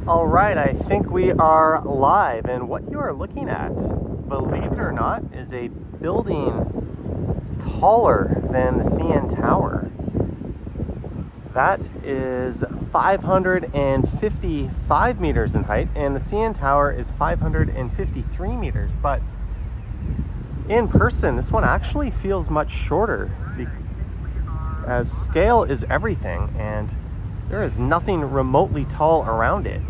All right, I think we are live, and what you are looking at, believe it or not, is a building taller than the CN Tower. That is 555 meters in height, and the CN Tower is 553 meters, but in person, this one actually feels much shorter, as scale is everything, and there is nothing remotely tall around it.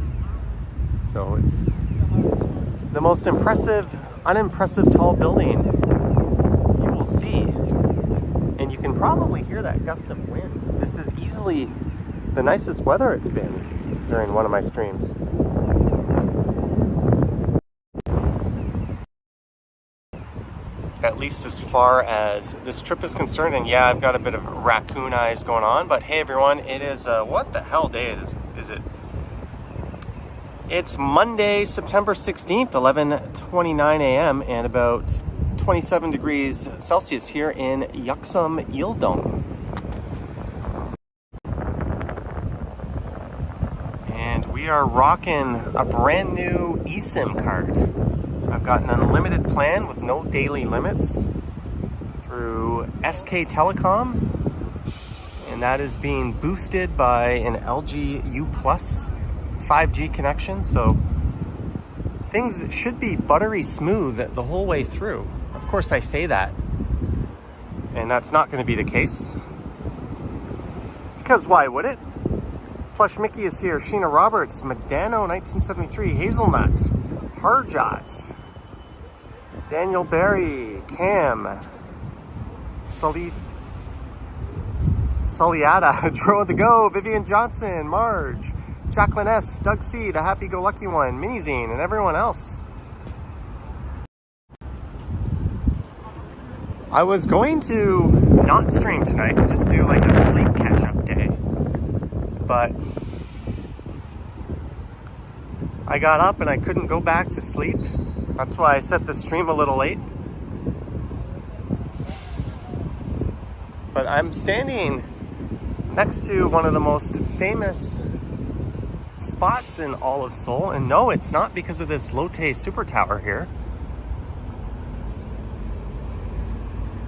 So it's the most unimpressive tall building you will see. And you can probably hear that gust of wind. This is easily the nicest weather it's been during one of my streams. At least as far as this trip is concerned. And yeah, I've got a bit of raccoon eyes going on, but hey everyone, it is, what the hell day is it? It's Monday, September 16th, 11:29 a.m. and about 27 degrees Celsius here in Seokchon Lake. And we are rocking a brand new eSIM card. I've got an unlimited plan with no daily limits through SK Telecom, and that is being boosted by an LG U Plus 5G connection, so things should be buttery smooth the whole way through. Of course I say that, and that's not going to be the case, because why would it? Plush Mickey is here, Sheena Roberts, Medano 1973, Hazelnut, Harjot, Daniel Barry, Cam, Soliata, Dro the Go, Vivian Johnson, Marge, Jacqueline S, Doug C, the happy-go-lucky one, Minizine, and everyone else. I was going to not stream tonight and just do like a sleep catch-up day, but I got up and I couldn't go back to sleep. That's why I set the stream a little late. But I'm standing next to one of the most famous spots in all of Seoul, and no, it's not because of this Lotte Super Tower here,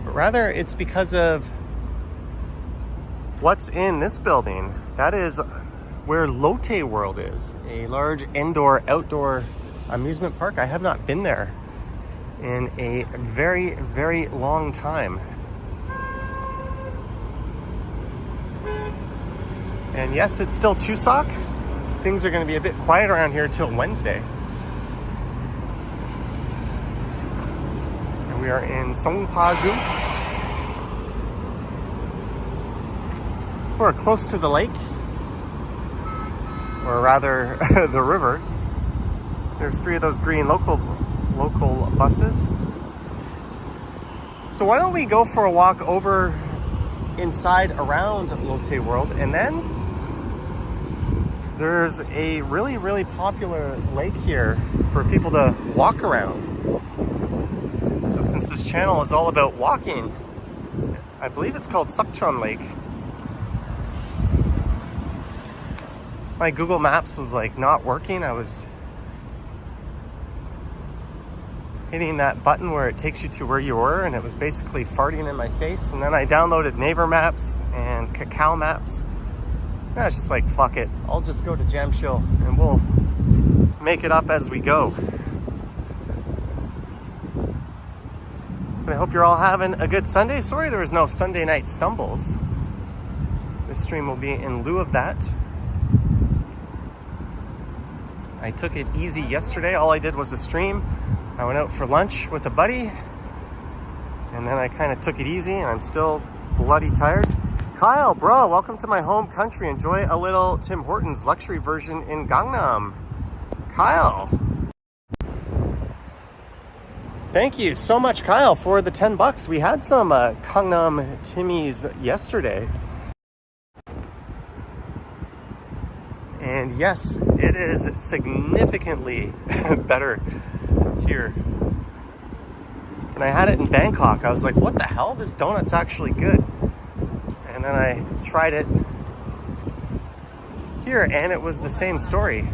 but rather it's because of what's in this building. That is where Lotte World is, a large indoor-outdoor amusement park. I have not been there in a very, very long time. And yes, it's still Chuseok. Things are going to be a bit quiet around here till Wednesday. And we are in Songpa-gu. We're close to the lake, or rather the river. There's 3 of those green local buses. So why don't we go for a walk over inside around Lotte World, and then there's a really, really popular lake here for people to walk around. So since this channel is all about walking, I believe it's called Seokchon Lake. My Google Maps was like not working. I was hitting that button where it takes you to where you were, and it was basically farting in my face. And then I downloaded Neighbor Maps and Kakao Maps. And I was just like, fuck it. I'll just go to Jamsil and we'll make it up as we go. And I hope you're all having a good Sunday. Sorry there was no Sunday night stumbles. This stream will be in lieu of that. I took it easy yesterday. All I did was a stream. I went out for lunch with a buddy, and then I kind of took it easy, and I'm still bloody tired. Kyle, bro, welcome to my home country. Enjoy a little Tim Hortons luxury version in Gangnam. Kyle. Thank you so much, Kyle, for the 10 bucks. We had some Gangnam Timmies yesterday. And yes, it is significantly better here. When I had it in Bangkok, I was like, what the hell? This donut's actually good. And then I tried it here, and it was the same story.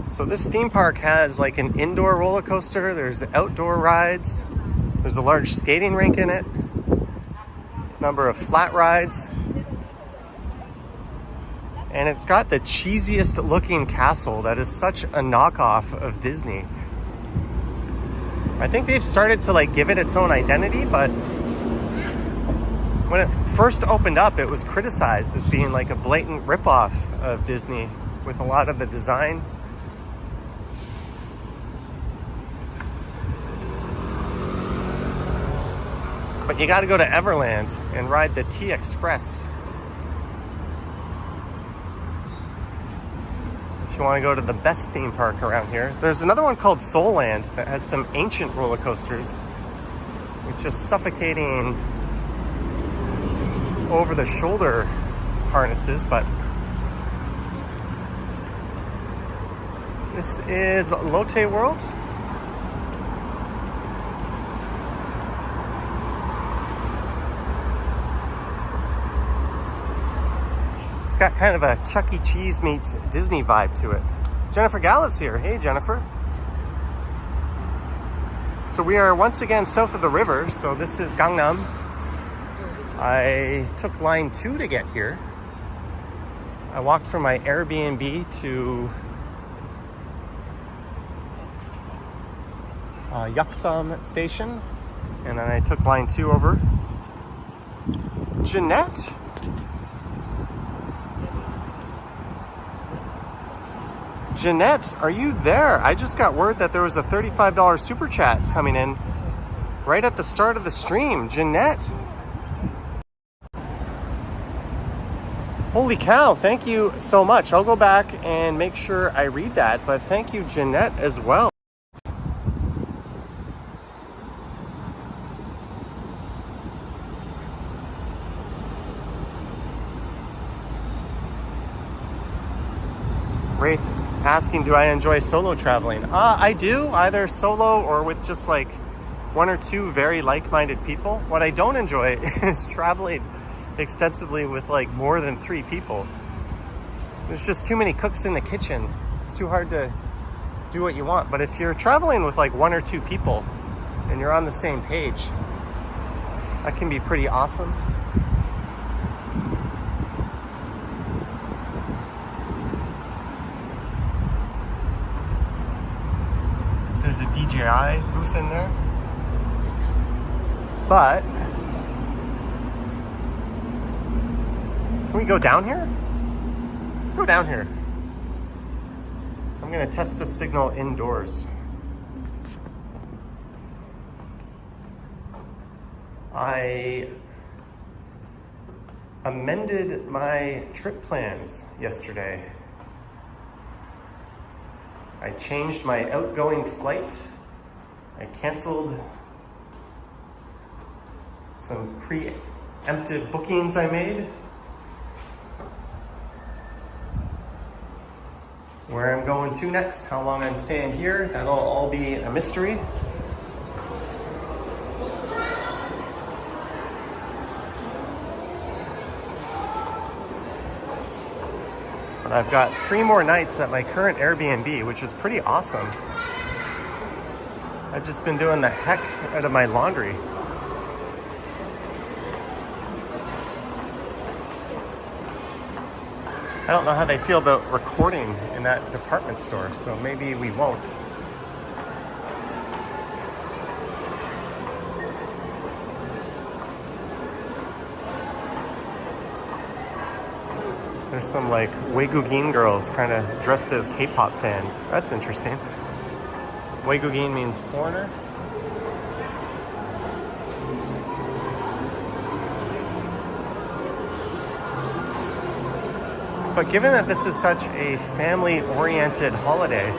So this theme park has like an indoor roller coaster, there's outdoor rides, there's a large skating rink in it, a number of flat rides, and it's got the cheesiest looking castle that is such a knockoff of Disney. I think they've started to like give it its own identity, but when it first opened up, it was criticized as being like a blatant ripoff of Disney with a lot of the design. But you got to go to Everland and ride the T-Express if you want to go to the best theme park around here. There's another one called Seoul Land that has some ancient roller coasters with just suffocating over the shoulder harnesses, but this is Lotte World. It's got kind of a Chuck E. Cheese meets Disney vibe to it. Jennifer Gallus here. Hey, Jennifer. So we are once again south of the river. So this is Gangnam. I took line 2 to get here. I walked from my Airbnb to Seokchon Station, and then I took line 2 over. Jeanette? Jeanette, are you there? I just got word that there was a $35 super chat coming in right at the start of the stream. Jeanette. Holy cow, thank you so much. I'll go back and make sure I read that, but thank you, Jeanette, as well. Wraith asking, do I enjoy solo traveling? I do, either solo or with just like 1 or 2 very like-minded people. What I don't enjoy is traveling extensively with like more than 3 people. There's just too many cooks in the kitchen. It's too hard to do what you want. But if you're traveling with like 1 or 2 people and you're on the same page, that can be pretty awesome. There's a DJI booth in there. But can we go down here? Let's go down here. I'm gonna test the signal indoors. I amended my trip plans yesterday. I changed my outgoing flight. I canceled some preemptive bookings I made. Where I'm going to next, how long I'm staying here, that'll all be a mystery. But I've got 3 more nights at my current Airbnb, which is pretty awesome. I've just been doing the heck out of my laundry. I don't know how they feel about recording in that department store, so maybe we won't. There's some like Waegugin girls kind of dressed as K-pop fans. That's interesting. Waegugin means foreigner. But given that this is such a family-oriented holiday,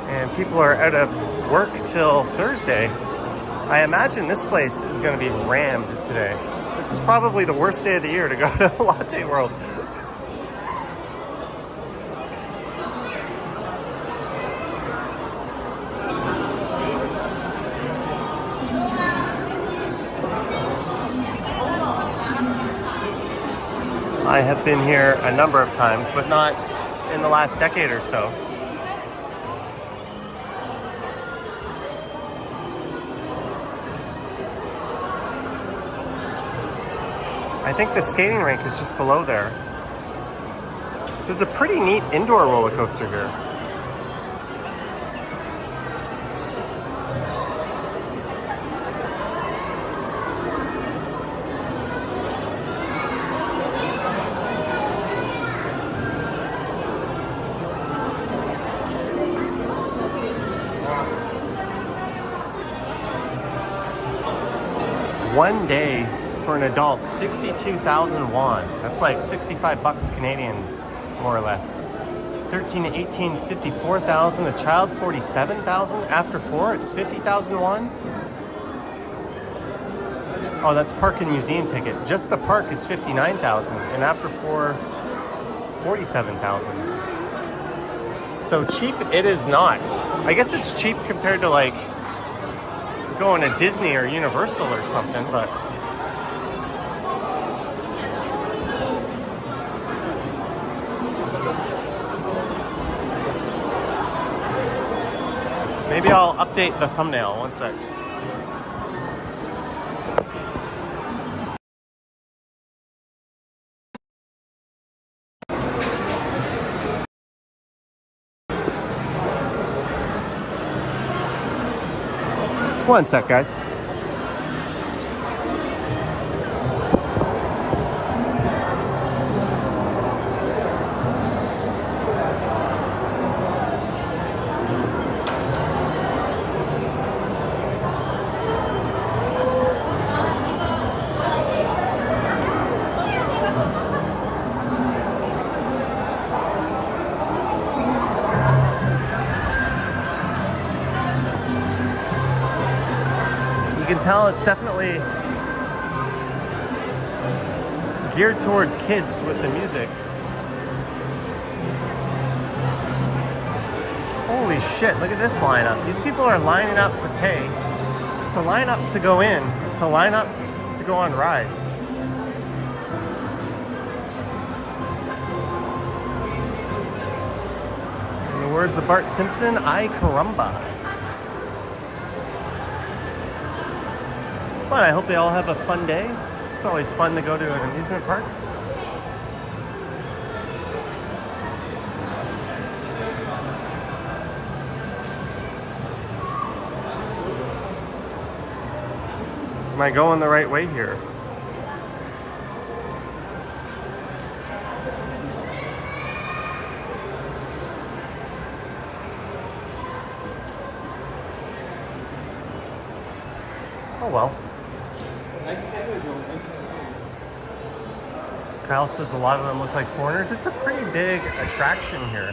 and people are out of work till Thursday, I imagine this place is going to be rammed today. This is probably the worst day of the year to go to Lotte World. I have been here a number of times, but not in the last decade or so. I think the skating rink is just below there. There's a pretty neat indoor roller coaster here. One day for an adult, 62,000 won. That's like 65 bucks Canadian, more or less. 13 to 18, 54,000. A child, 47,000. After 4, it's 50,000 won. Oh, that's park and museum ticket. Just the park is 59,000, and after 4, 47,000. So cheap it is not. I guess it's cheap compared to like going to Disney or Universal or something, but maybe I'll update the thumbnail. One sec. One sec, guys. You can tell it's definitely geared towards kids with the music. Holy shit, look at this lineup. These people are lining up to pay. It's a lineup to go in. It's a lineup to go on rides. In the words of Bart Simpson, ay caramba. But I hope they all have a fun day. It's always fun to go to an amusement park. Am I going the right way here? Oh well. Kyle says a lot of them look like foreigners. It's a pretty big attraction here.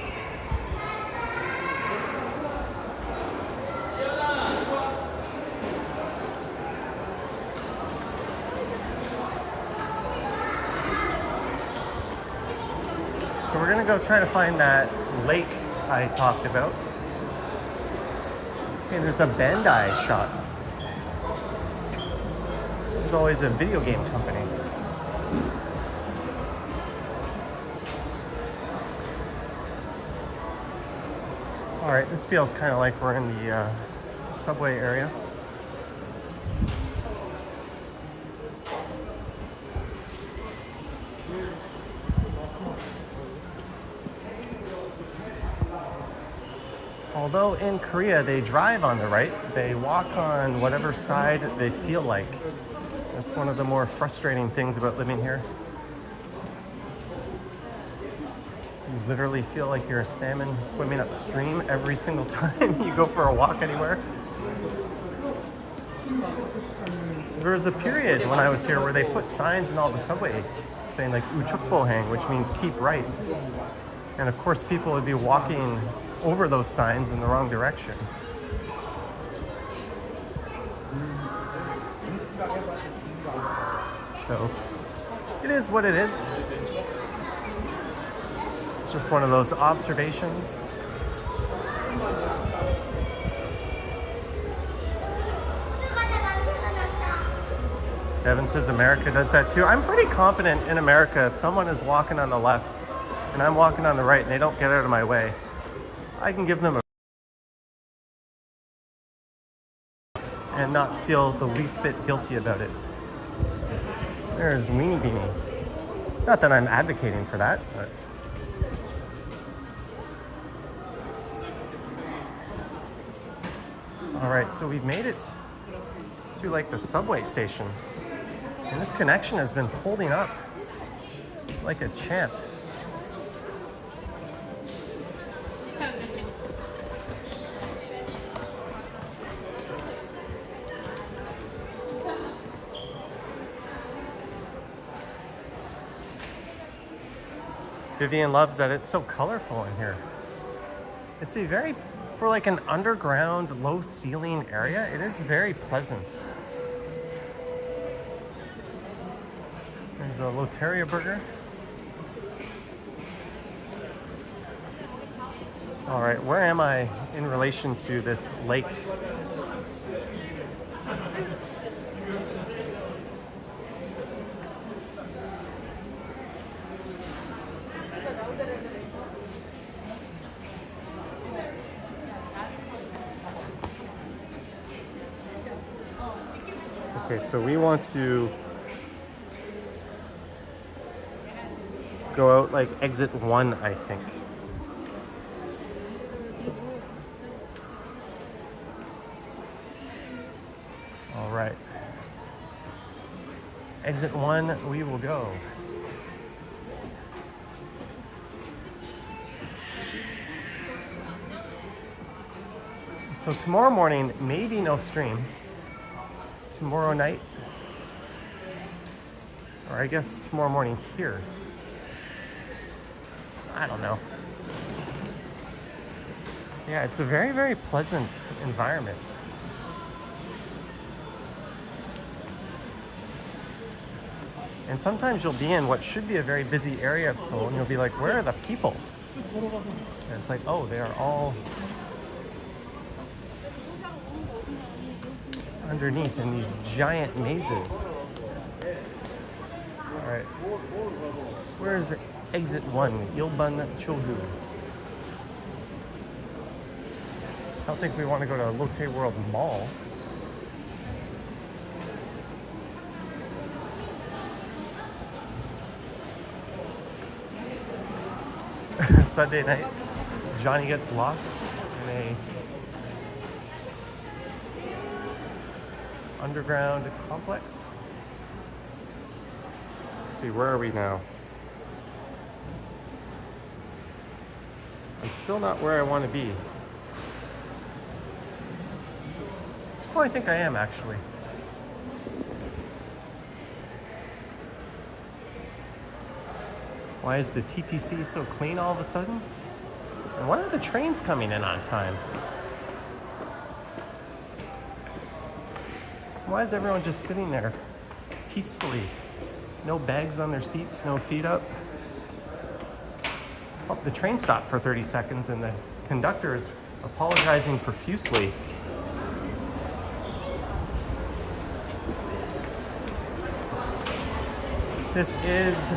So we're gonna go try to find that lake I talked about. Okay, there's a Bandai shop. There's always a video game company. All right, this feels kind of like we're in the subway area. Although in Korea they drive on the right, they walk on whatever side they feel like. That's one of the more frustrating things about living here. You literally feel like you're a salmon swimming upstream every single time you go for a walk anywhere. There was a period when I was here where they put signs in all the subways saying like Uchukbohang, which means keep right. And of course people would be walking over those signs in the wrong direction. So it is what it is. It's just one of those observations. Evan says America does that too. I'm pretty confident in America. If someone is walking on the left and I'm walking on the right and they don't get out of my way, I can give them a and not feel the least bit guilty about it. There's Weenie Beanie. Not that I'm advocating for that, but all right, so we've made it to like the subway station, and this connection has been holding up like a champ. Vivian loves that it's so colorful in here. It's a very, for like an underground, low ceiling area, it is very pleasant. There's a Loteria burger. All right, where am I in relation to this lake? Okay, so we want to go out like exit 1, I think. All right. Exit 1, we will go. So tomorrow morning, maybe no stream. Tomorrow night, or I guess tomorrow morning here. I don't know. Yeah, it's a very, very pleasant environment. And sometimes you'll be in what should be a very busy area of Seoul, and you'll be like, where are the people? And it's like, oh, they are all underneath in these giant mazes. All right, where is exit 1? Ilban Chulgu. I don't think we want to go to Lotte World Mall. Sunday night, Johnny gets lost in a underground complex. Let's see, where are we now? I'm still not where I want to be. Oh, I think I am actually. Why is the TTC so clean all of a sudden? And why are the trains coming in on time? Why is everyone just sitting there peacefully? No bags on their seats, no feet up. Oh, the train stopped for 30 seconds and the conductor is apologizing profusely. This is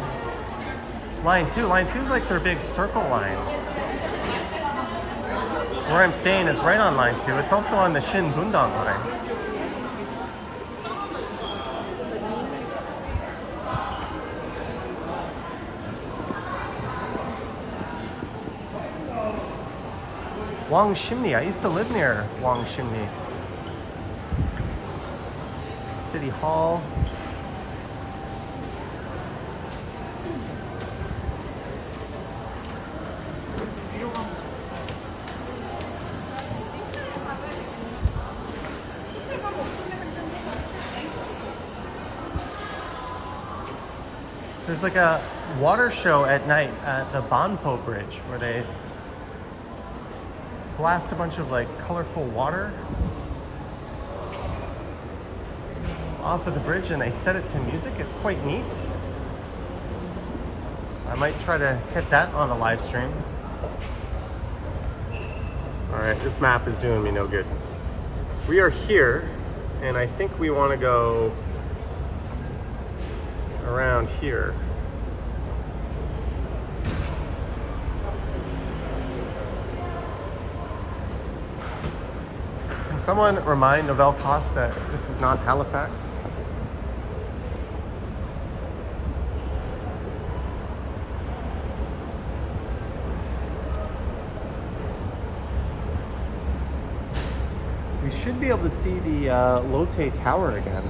line 2. Line 2 is like their big circle line. Where I'm staying is right on line 2. It's also on the Shin-Bundang line. Wangshimni. I used to live near Wangshimni. City Hall. There's like a water show at night at the Banpo Bridge where they blast a bunch of like colorful water off of the bridge and they set it to music. It's quite neat. I might try to hit that on a live stream. All right, this map is doing me no good. We are here and I think we want to go around here. Can someone remind Nouvelle Coste that this is not Halifax? We should be able to see the Lotte Tower again.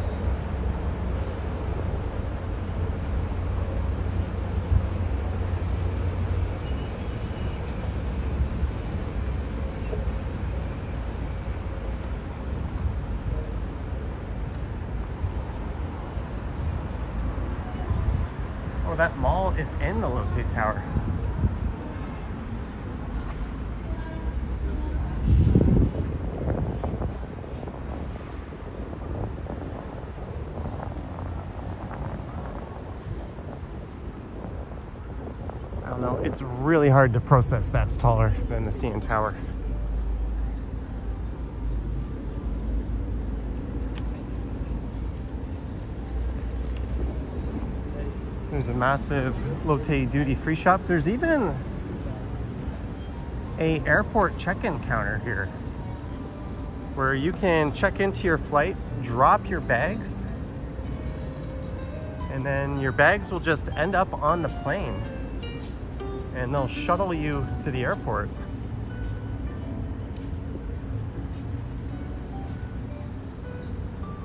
Oh, that mall is in the Lotte Tower. I don't know, it's really hard to process that's taller than the CN Tower. There's a massive Lotte duty-free shop. There's even a airport check-in counter here where you can check into your flight, drop your bags, and then your bags will just end up on the plane and they'll shuttle you to the airport.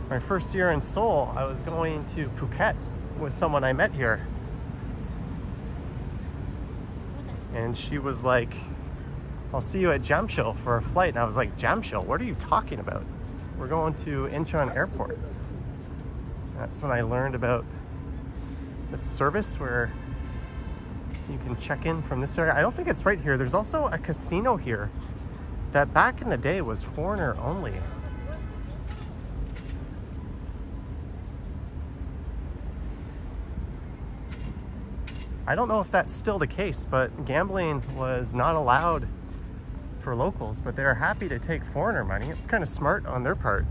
My first year in Seoul, I was going to Phuket with someone I met here. And she was like, I'll see you at Jamsil for a flight. And I was like, Jamsil? What are you talking about? We're going to Incheon Airport. That's when I learned about the service where you can check in from this area. I don't think it's right here. There's also a casino here that back in the day was foreigner only. I don't know if that's still the case, but gambling was not allowed for locals, but they're happy to take foreigner money. It's kind of smart on their part.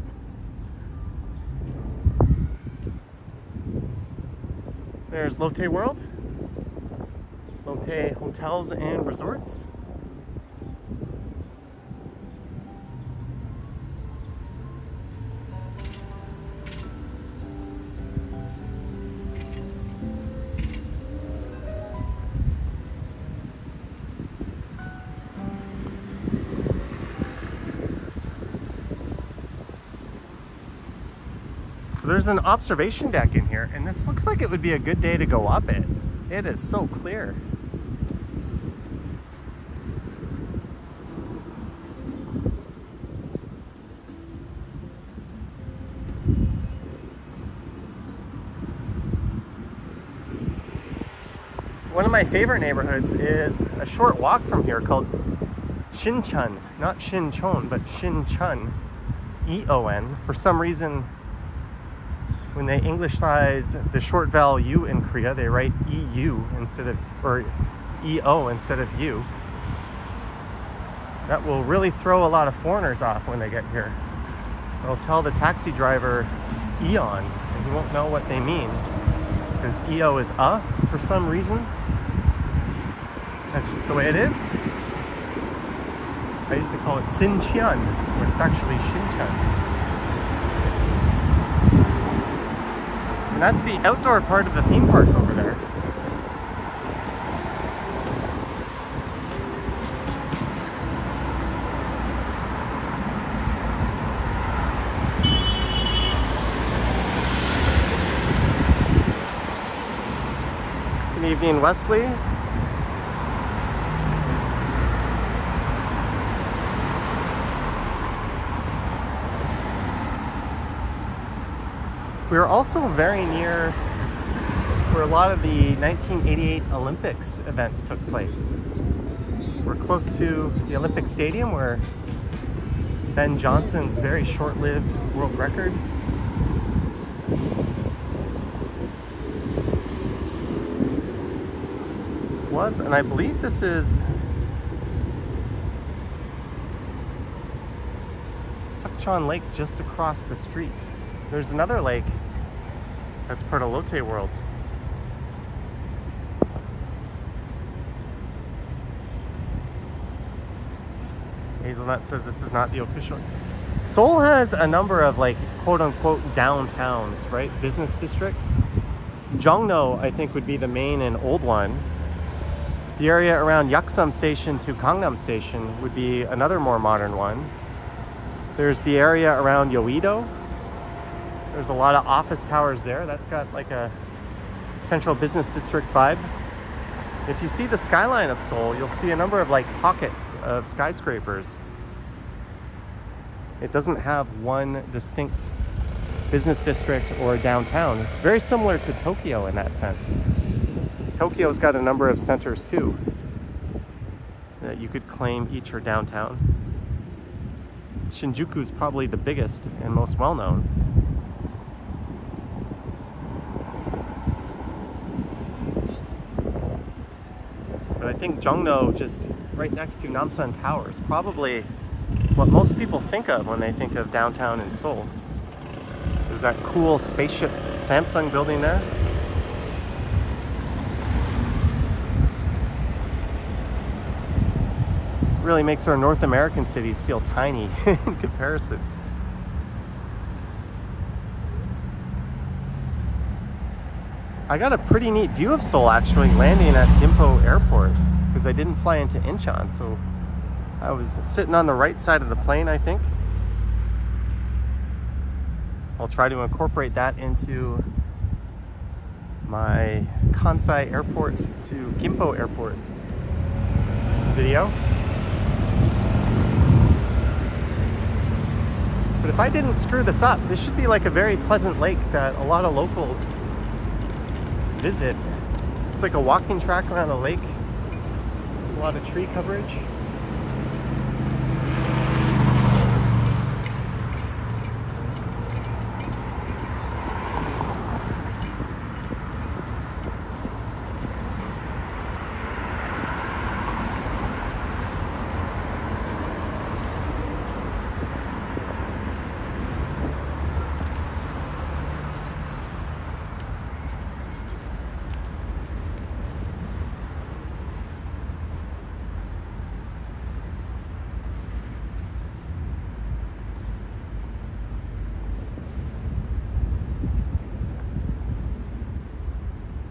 There's Lotte World, Lotte Hotels and Resorts. So there's an observation deck in here, and this looks like it would be a good day to go up it. It is so clear. One of my favorite neighborhoods is a short walk from here called Shincheon. Not Shincheon, but Shincheon. E-O-N. For some reason, when they Englishize the short vowel U in Korea, they write EU instead of, or EO instead of U. That will really throw a lot of foreigners off when they get here. They'll tell the taxi driver Eon, and he won't know what they mean, because EO is for some reason. That's just the way it is. I used to call it Sincheon, but it's actually Shincheon. And that's the outdoor part of the theme park over there. Good evening, Wesley. We are also very near where a lot of the 1988 Olympics events took place. We're close to the Olympic Stadium where Ben Johnson's very short-lived world record was, and I believe this is Seokchon Lake just across the street. There's another lake that's part of Lotte World. Hazelnut says this is not the official. Seoul has a number of like quote-unquote downtowns, right? Business districts. Jongno, I think, would be the main and old one. The area around Yaksum Station to Gangnam Station would be another more modern one. There's the area around Yeouido. There's a lot of office towers there. That's got like a central business district vibe. If you see the skyline of Seoul, you'll see a number of like pockets of skyscrapers. It doesn't have one distinct business district or downtown. It's very similar to Tokyo in that sense. Tokyo's got a number of centers too that you could claim each are downtown. Shinjuku's probably the biggest and most well-known. But I think Jongno, just right next to Namsan Tower, is probably what most people think of when they think of downtown in Seoul. There's that cool spaceship Samsung building there. Really makes our North American cities feel tiny in comparison. I got a pretty neat view of Seoul actually landing at Gimpo Airport because I didn't fly into Incheon, so I was sitting on the right side of the plane, I think. I'll try to incorporate that into my Kansai Airport to Gimpo Airport video. But if I didn't screw this up, this should be like a very pleasant lake that a lot of locals visit. It's like a walking track around the lake. A lot of tree coverage.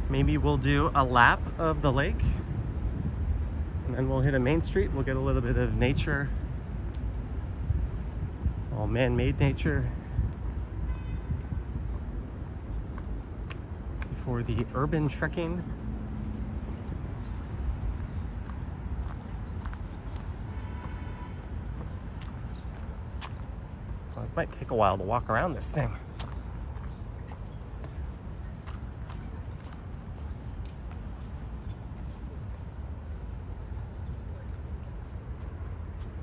Maybe we'll do a lap of the lake and then we'll hit a main street. We'll get a little bit of nature, all man-made nature, before the urban trekking. Well, it might take a while to walk around this thing.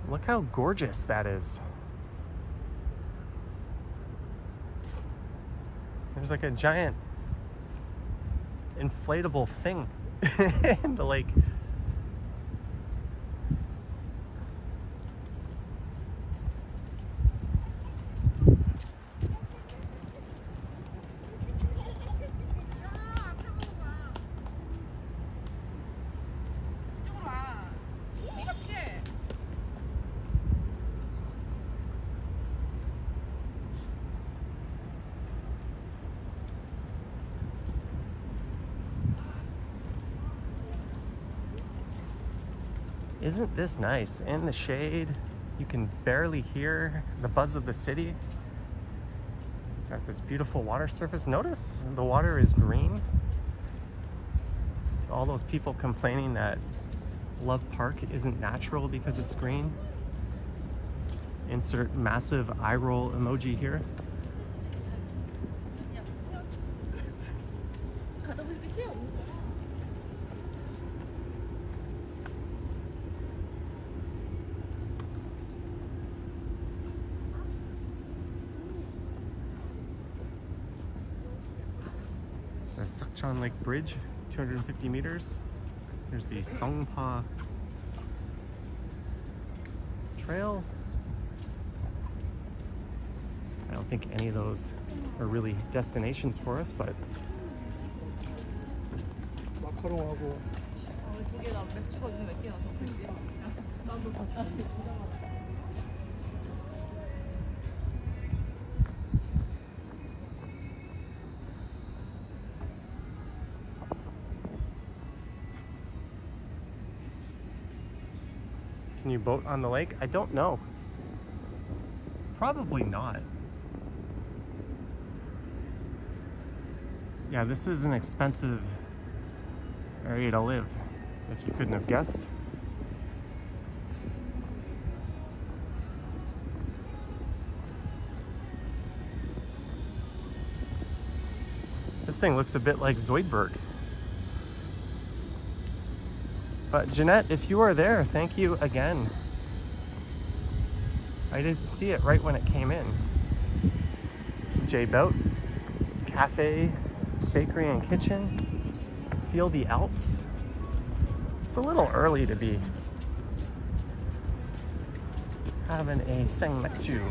Look how gorgeous that is. There's like a giant inflatable thing in the lake. Isn't this nice? In the shade, you can barely hear the buzz of the city. Got this beautiful water surface. Notice the water is green. All those people complaining that Love Park isn't natural because it's green. Insert massive eye roll emoji here. The Seokchon Lake Bridge, 250 meters. There's the Songpa Trail. I don't think any of those are really destinations for us, but Can you boat on the lake? I don't know. Probably not. Yeah, this is an expensive area to live, if you couldn't have guessed. This thing looks a bit like Zoidberg. But Jeanette, if you are there, thank you again. I didn't see it right when it came in. J Boat, Cafe, Bakery and Kitchen, Feel the Alps. It's a little early to be having a sengmekju.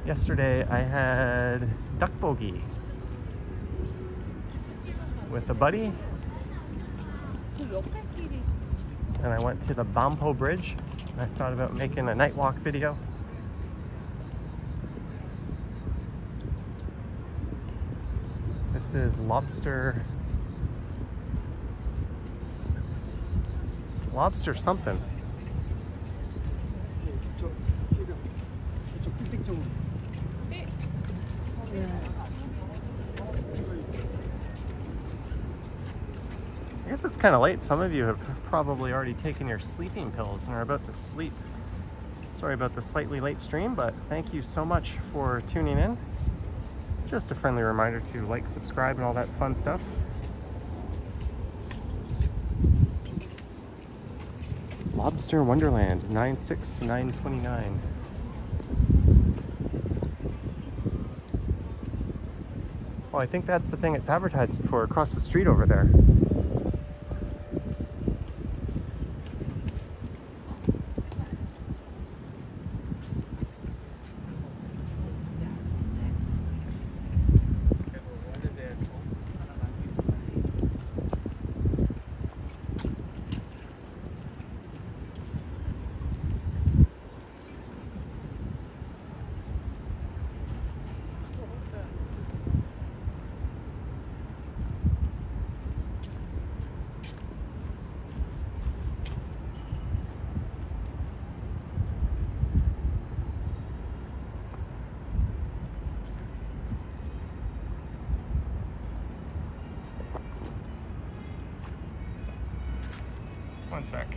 Yesterday I had duck bogey with a buddy, and I went to the Bampo Bridge. I thought about making a night walk video. This is lobster something. I guess it's kind of late. Some of you have probably already taken your sleeping pills and are about to sleep. Sorry about the slightly late stream, but thank you so much for tuning in. Just a friendly reminder to like, subscribe, and all that fun stuff. Lobster Wonderland, 9/6 to 9/29. Well, I think that's the thing it's advertised for across the street over there. One sec.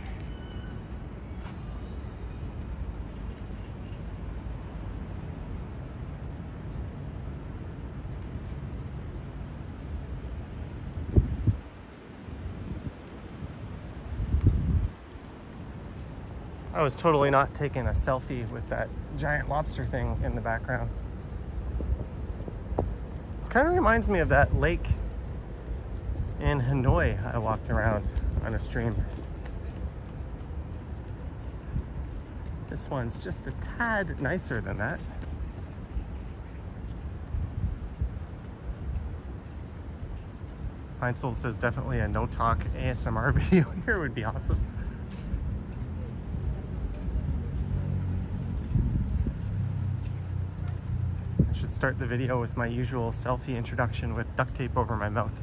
I was totally not taking a selfie with that giant lobster thing in the background. This kind of reminds me of that lake in Hanoi I walked around on a stream. This one's just a tad nicer than that. Heinzel says definitely a no-talk ASMR video here would be awesome. I should start the video with my usual selfie introduction with duct tape over my mouth.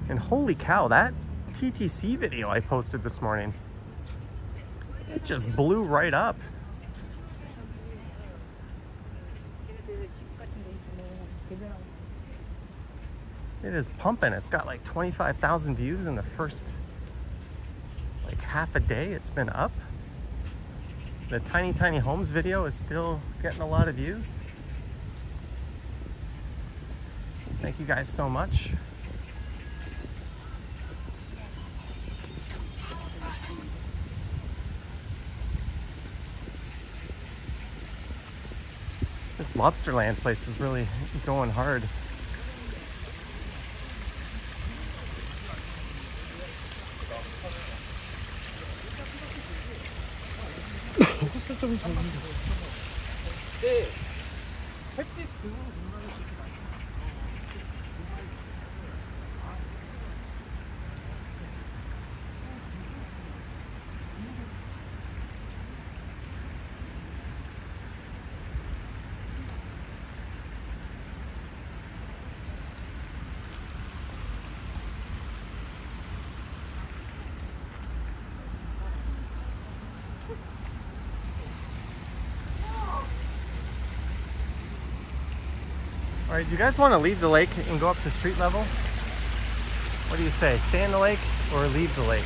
And holy cow, that TTC video I posted this morning, it just blew right up. It is pumping. It's got like 25,000 views in the first like half a day it's been up. The Tiny Homes video is still getting a lot of views. Thank you guys so much. This Lobsterland place is really going hard. All right, do you guys want to leave the lake and go up to street level? What do you say? Stay in the lake or leave the lake?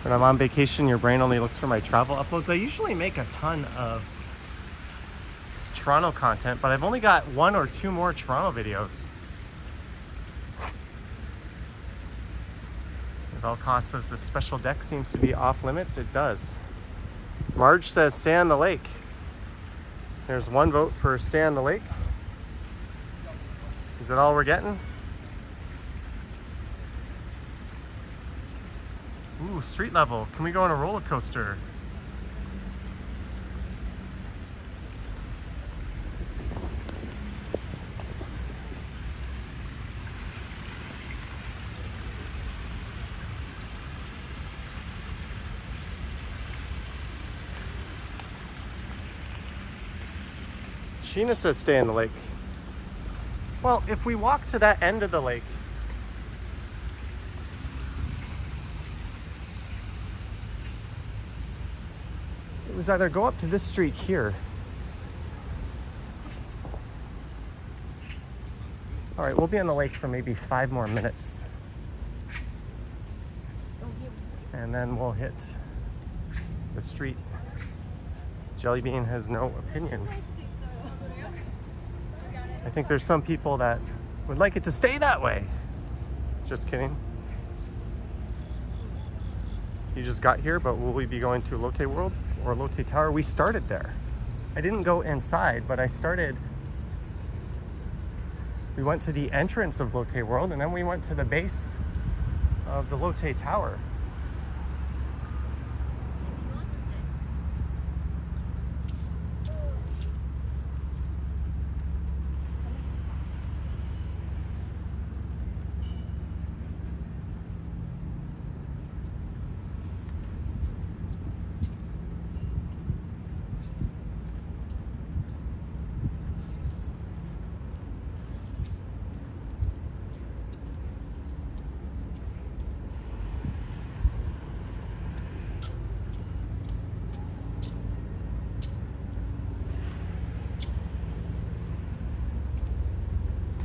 When I'm on vacation, your brain only looks for my travel uploads. I usually make a ton of Toronto content, but I've only got 1 or 2 more Toronto videos. Velkos says the special deck seems to be off limits. It does. Marge says stay on the lake. There's 1 vote for stay on the lake. Is that all we're getting? Ooh, street level. Can we go on a roller coaster? Sheena says stay in the lake. Well, if we walk to that end of the lake, it was either go up to this street here. All right, we'll be on the lake for maybe 5 more minutes. And then we'll hit the street. Jellybean has no opinion. I think there's some people that would like it to stay that way. Just kidding. You just got here, but will we be going to Lotte World or Lotte Tower? We started there. I didn't go inside, but we went to the entrance of Lotte World, and then we went to the base of the Lotte Tower.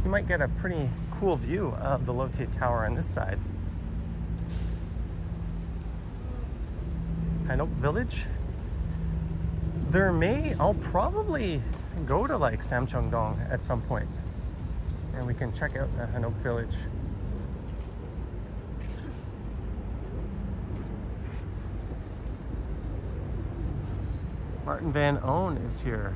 You might get a pretty cool view of the Lotte Tower on this side. Hanok Village. I'll probably go to like Samcheong-dong at some point, and we can check out the Hanok Village. Martin Van Oon is here.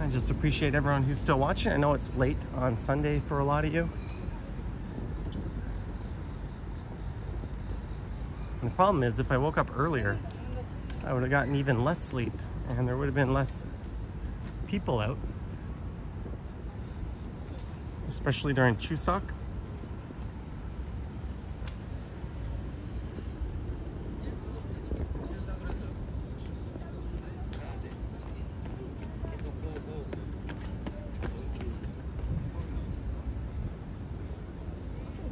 I just appreciate everyone who's still watching. I know it's late on Sunday for a lot of you. And the problem is, if I woke up earlier, I would have gotten even less sleep, and there would have been less people out, especially during Chuseok.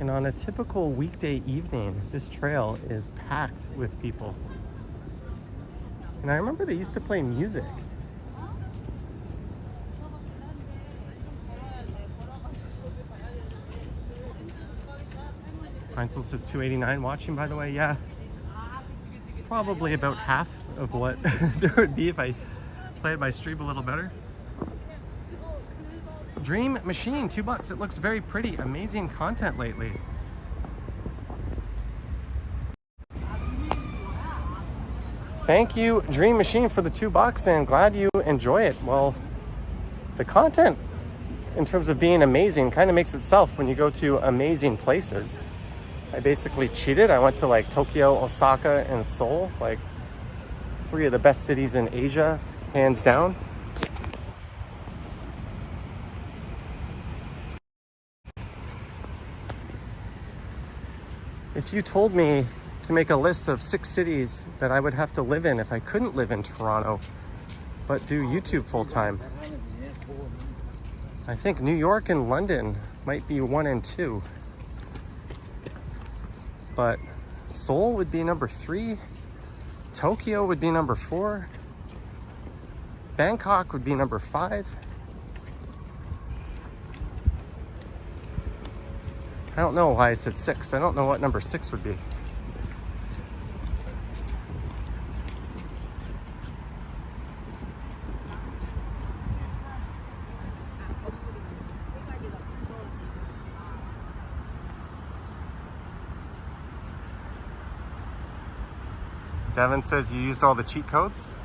And on a typical weekday evening, this trail is packed with people. And I remember they used to play music. Heinzel says 289 watching, by the way. Yeah, probably about half of what there would be if I played my stream a little better. Dream Machine, $2. It looks very pretty. Amazing content lately. Thank you, Dream Machine, for the $2, and glad you enjoy it. Well, the content in terms of being amazing kind of makes itself when you go to amazing places. I basically cheated. I went to like Tokyo, Osaka, and Seoul, like 3 of the best cities in Asia, hands down. If you told me to make a list of 6 cities that I would have to live in if I couldn't live in Toronto, but do YouTube full time. I think New York and London might be 1 and 2. But Seoul would be number 3. Tokyo would be number 4. Bangkok would be number 5. I don't know why I said 6. I don't know what number 6 would be. Devin says you used all the cheat codes.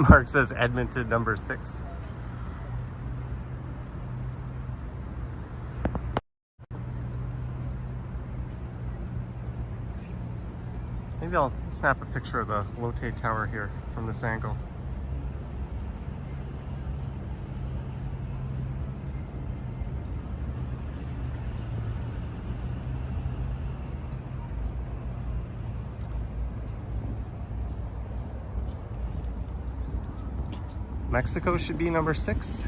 Mark says Edmonton number 6. Maybe I'll snap a picture of the Lotte Tower here from this angle. Mexico should be number 6.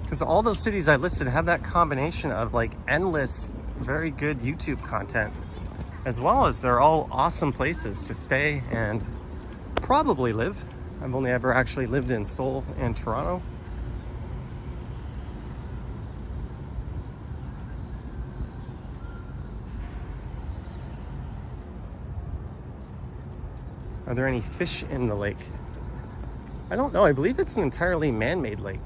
Because all those cities I listed have that combination of like endless, very good YouTube content, as well as they're all awesome places to stay and probably live. I've only ever actually lived in Seoul and Toronto. Are there any fish in the lake? I don't know. I believe it's an entirely man-made lake.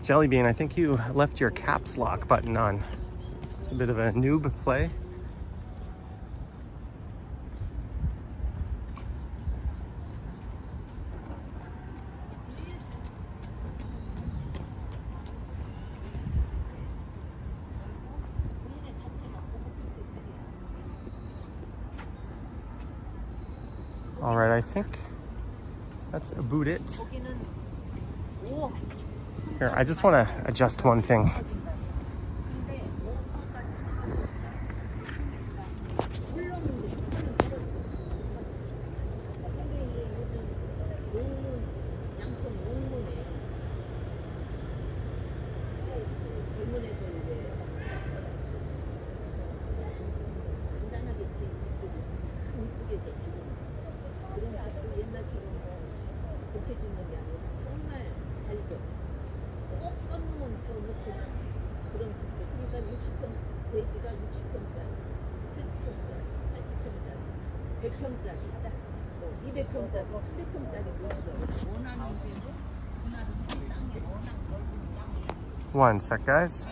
Jellybean, I think you left your caps lock button on. It's a bit of a noob play. All right, I think that's about it. Here, I just want to adjust one thing. One sec, guys.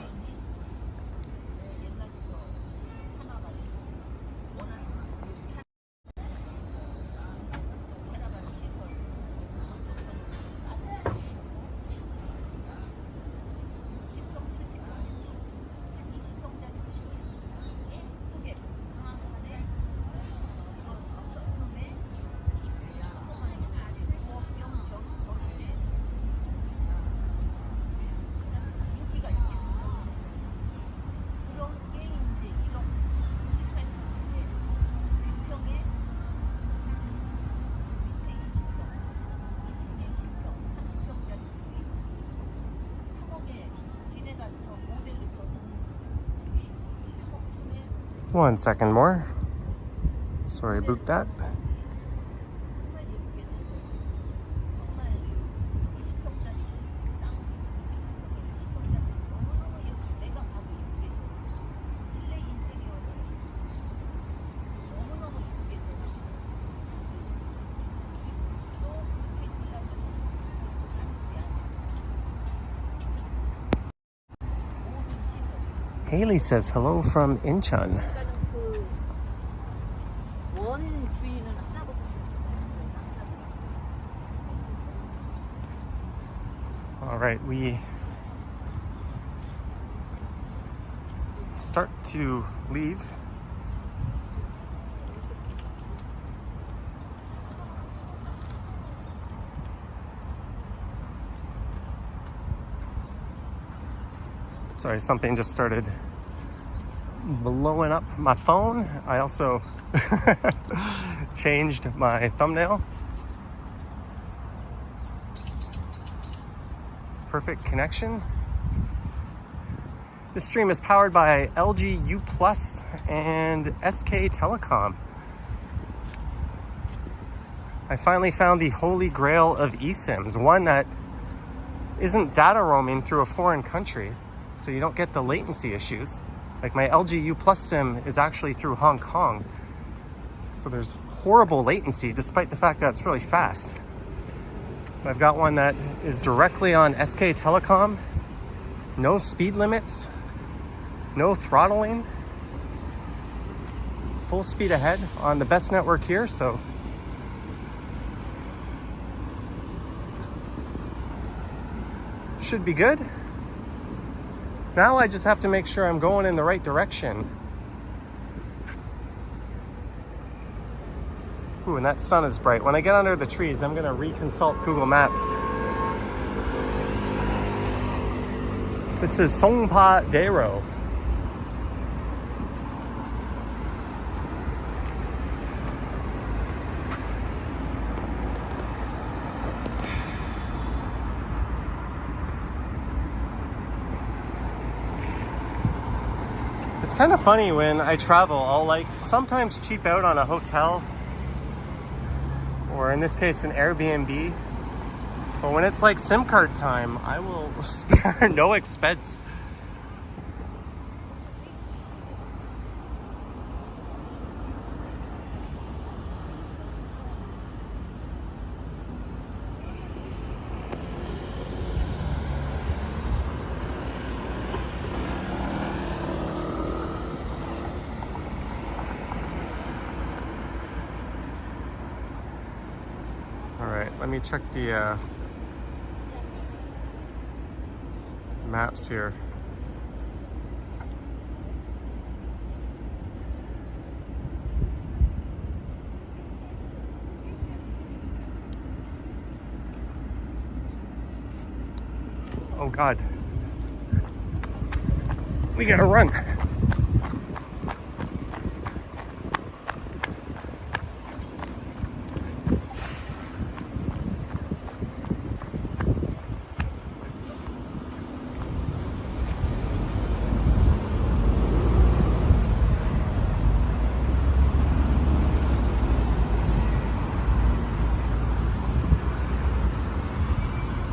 One second more. Sorry about that. Haley says hello from Incheon. All right, we start to leave. Sorry, something just started blowing up my phone. I also changed my thumbnail. Perfect connection. This stream is powered by LG U Plus and SK Telecom. I finally found the holy grail of eSIMs, one that isn't data roaming through a foreign country, so you don't get the latency issues. Like my LG U Plus SIM is actually through Hong Kong, so there's horrible latency despite the fact that it's really fast. I've got one that is directly on SK Telecom, no speed limits, no throttling, full speed ahead on the best network here, so should be good. Now I just have to make sure I'm going in the right direction. Ooh, and that sun is bright. When I get under the trees, I'm gonna reconsult Google Maps. This is Songpa Daero. It's kind of funny when I travel, I'll like sometimes cheap out on a hotel, or in this case an Airbnb, but when it's like SIM card time, I will spare no expense. Let me check the maps here. Oh God, we gotta run.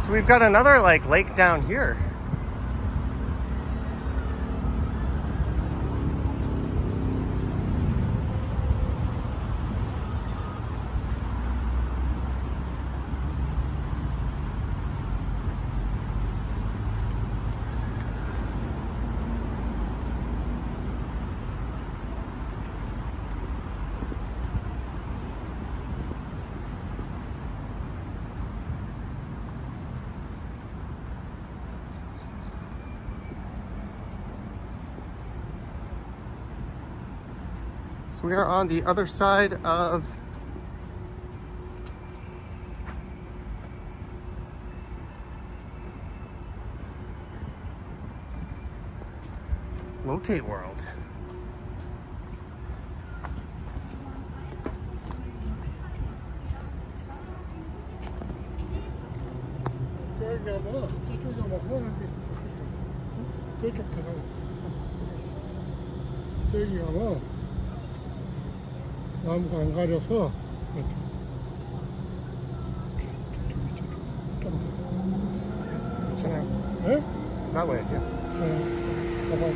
So we've got another like lake down here. So we are on the other side of Lotte World. 나무가 안 가려서 괜찮아요. 네? That way, yeah. 봐봐.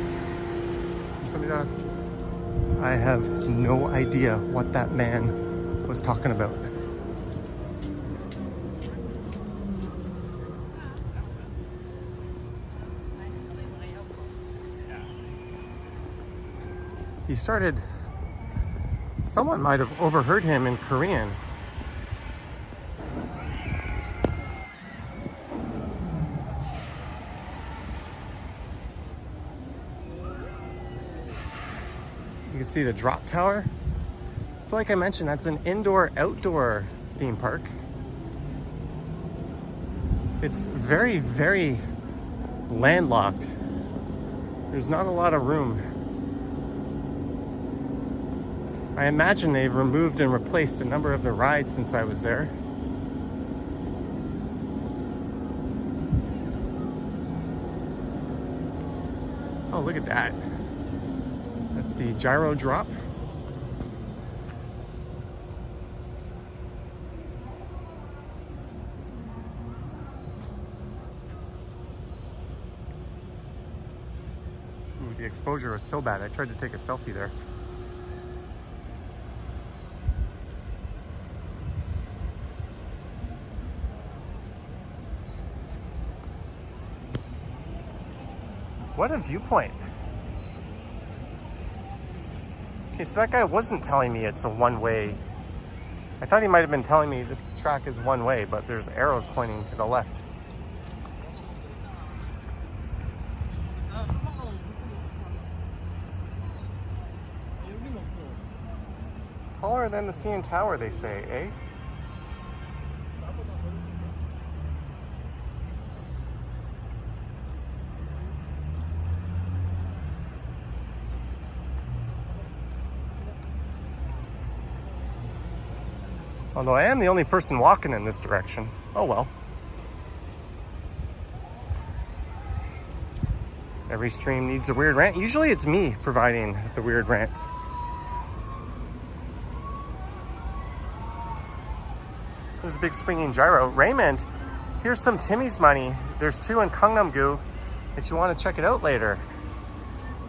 감사합니다. I have no idea what that man was talking about. he started, someone might have overheard him in Korean. You can see the drop tower. So like I mentioned, that's an indoor-outdoor theme park. It's very, very landlocked. There's not a lot of room. I imagine they've removed and replaced a number of the rides since I was there. Oh, look at that. That's the gyro drop. Ooh, the exposure was so bad. I tried to take a selfie there. What a viewpoint. Okay, so that guy wasn't telling me it's a one-way. I thought he might have been telling me this track is one way, but there's arrows pointing to the left. Taller than the CN Tower, they say, eh? Although I am the only person walking in this direction. Oh well. Every stream needs a weird rant. Usually it's me providing the weird rant. There's a big swinging gyro. Raymond, here's some Timmy's money. There's 2 in Gangnam-gu if you want to check it out later.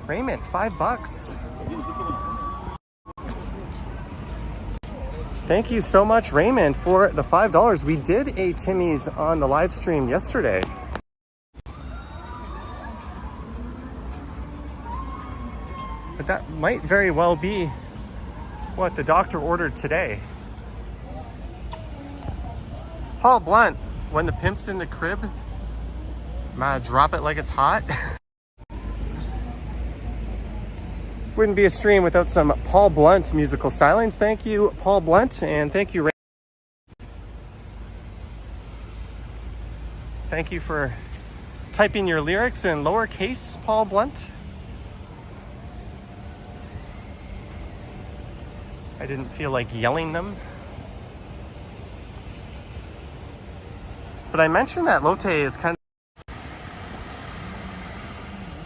Raymond, $5. Thank you so much, Raymond, for the $5. We did a Timmy's on the live stream yesterday. But that might very well be what the doctor ordered today. Paul Blunt, when the pimp's in the crib, drop it like it's hot. Wouldn't be a stream without some Paul Blunt musical stylings. Thank you, Paul Blunt, and thank you, Ray. Thank you for typing your lyrics in lowercase, Paul Blunt. I didn't feel like yelling them. But I mentioned that Lotte is kind of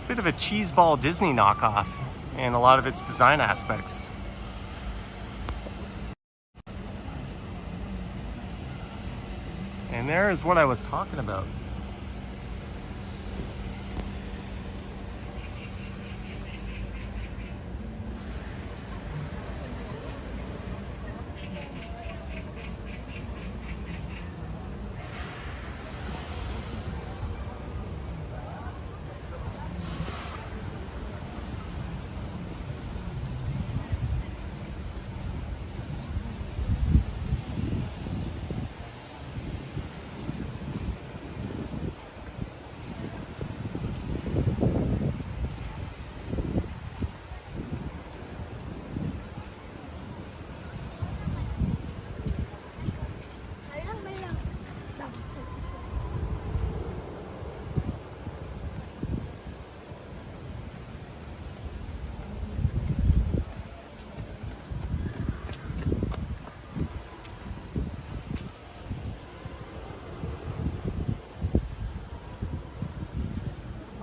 a bit of a cheeseball Disney knockoff in a lot of its design aspects. And there is what I was talking about.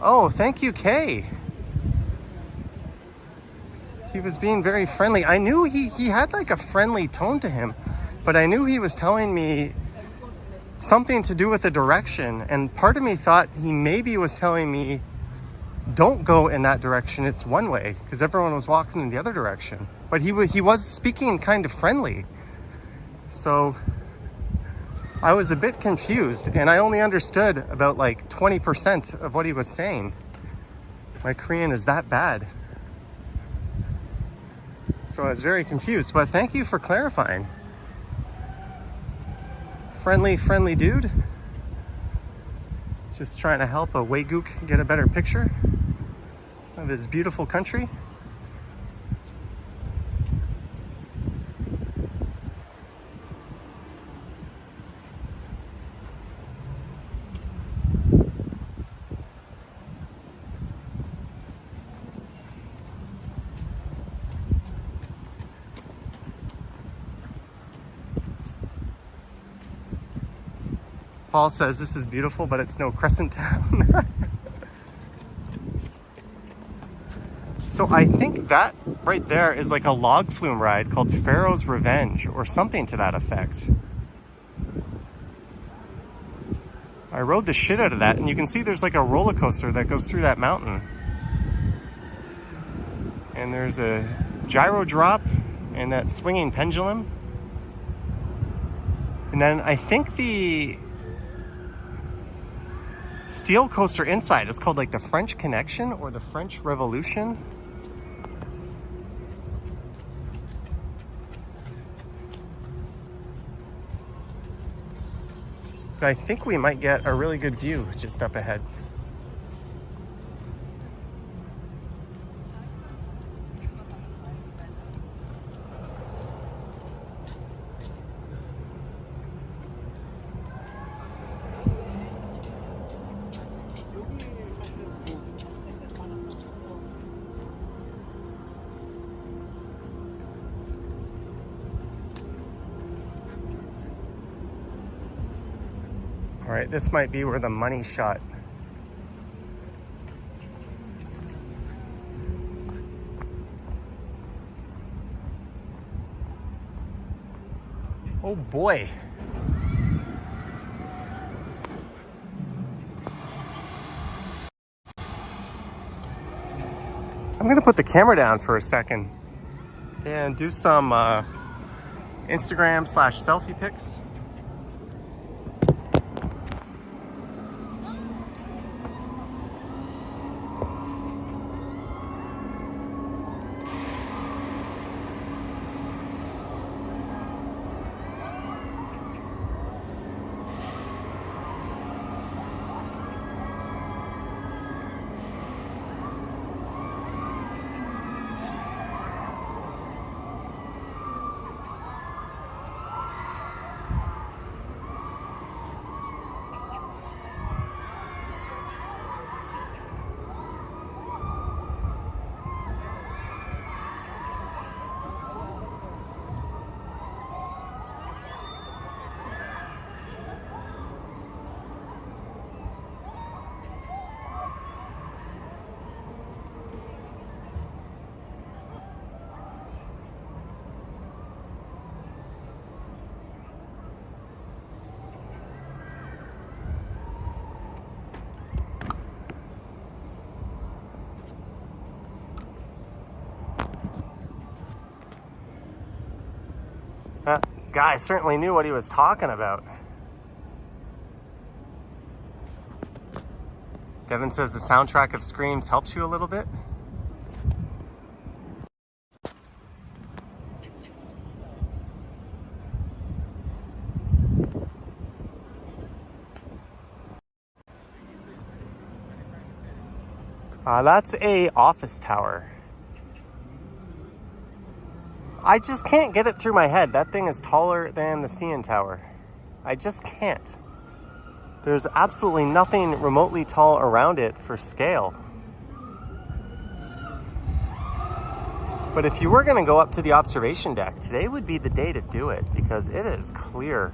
Oh, thank you, Kay. He was being very friendly. I knew he had like a friendly tone to him, but I knew he was telling me something to do with the direction. And part of me thought he maybe was telling me, don't go in that direction, it's one way, because everyone was walking in the other direction. But he was speaking kind of friendly. So I was a bit confused, and I only understood about like 20% of what he was saying. My Korean is that bad. So I was very confused, but thank you for clarifying. Friendly dude. Just trying to help a Waygook get a better picture of his beautiful country. Paul says this is beautiful, but it's no crescent town. So I think that right there is like a log flume ride called Pharaoh's Revenge or something to that effect. I rode the shit out of that, and you can see there's like a roller coaster that goes through that mountain. And there's a gyro drop and that swinging pendulum. And then I think the steel coaster inside is called like the French Connection or the French Revolution. But I think we might get a really good view just up ahead. All right, this might be where the money shot. Oh boy. I'm gonna put the camera down for a second and do some Instagram/selfie pics. That guy certainly knew what he was talking about. Devin says the soundtrack of Screams helps you a little bit. That's a office tower. I just can't get it through my head. That thing is taller than the CN Tower. I just can't. There's absolutely nothing remotely tall around it for scale. But if you were gonna go up to the observation deck, today would be the day to do it because it is clear.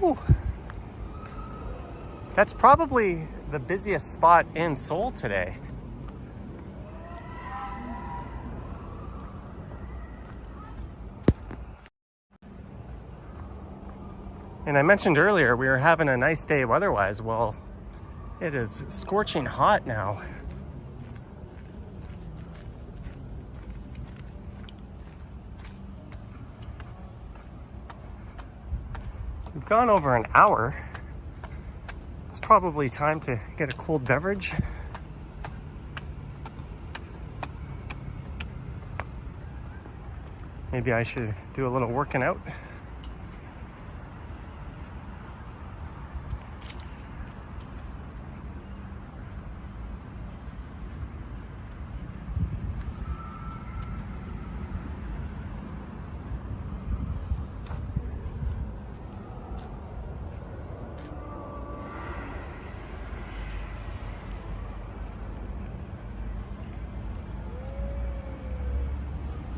Whew. That's probably the busiest spot in Seoul today. And I mentioned earlier we were having a nice day weather-wise. Well, it is scorching hot now. We've gone over an hour. It's probably time to get a cold beverage. Maybe I should do a little working out.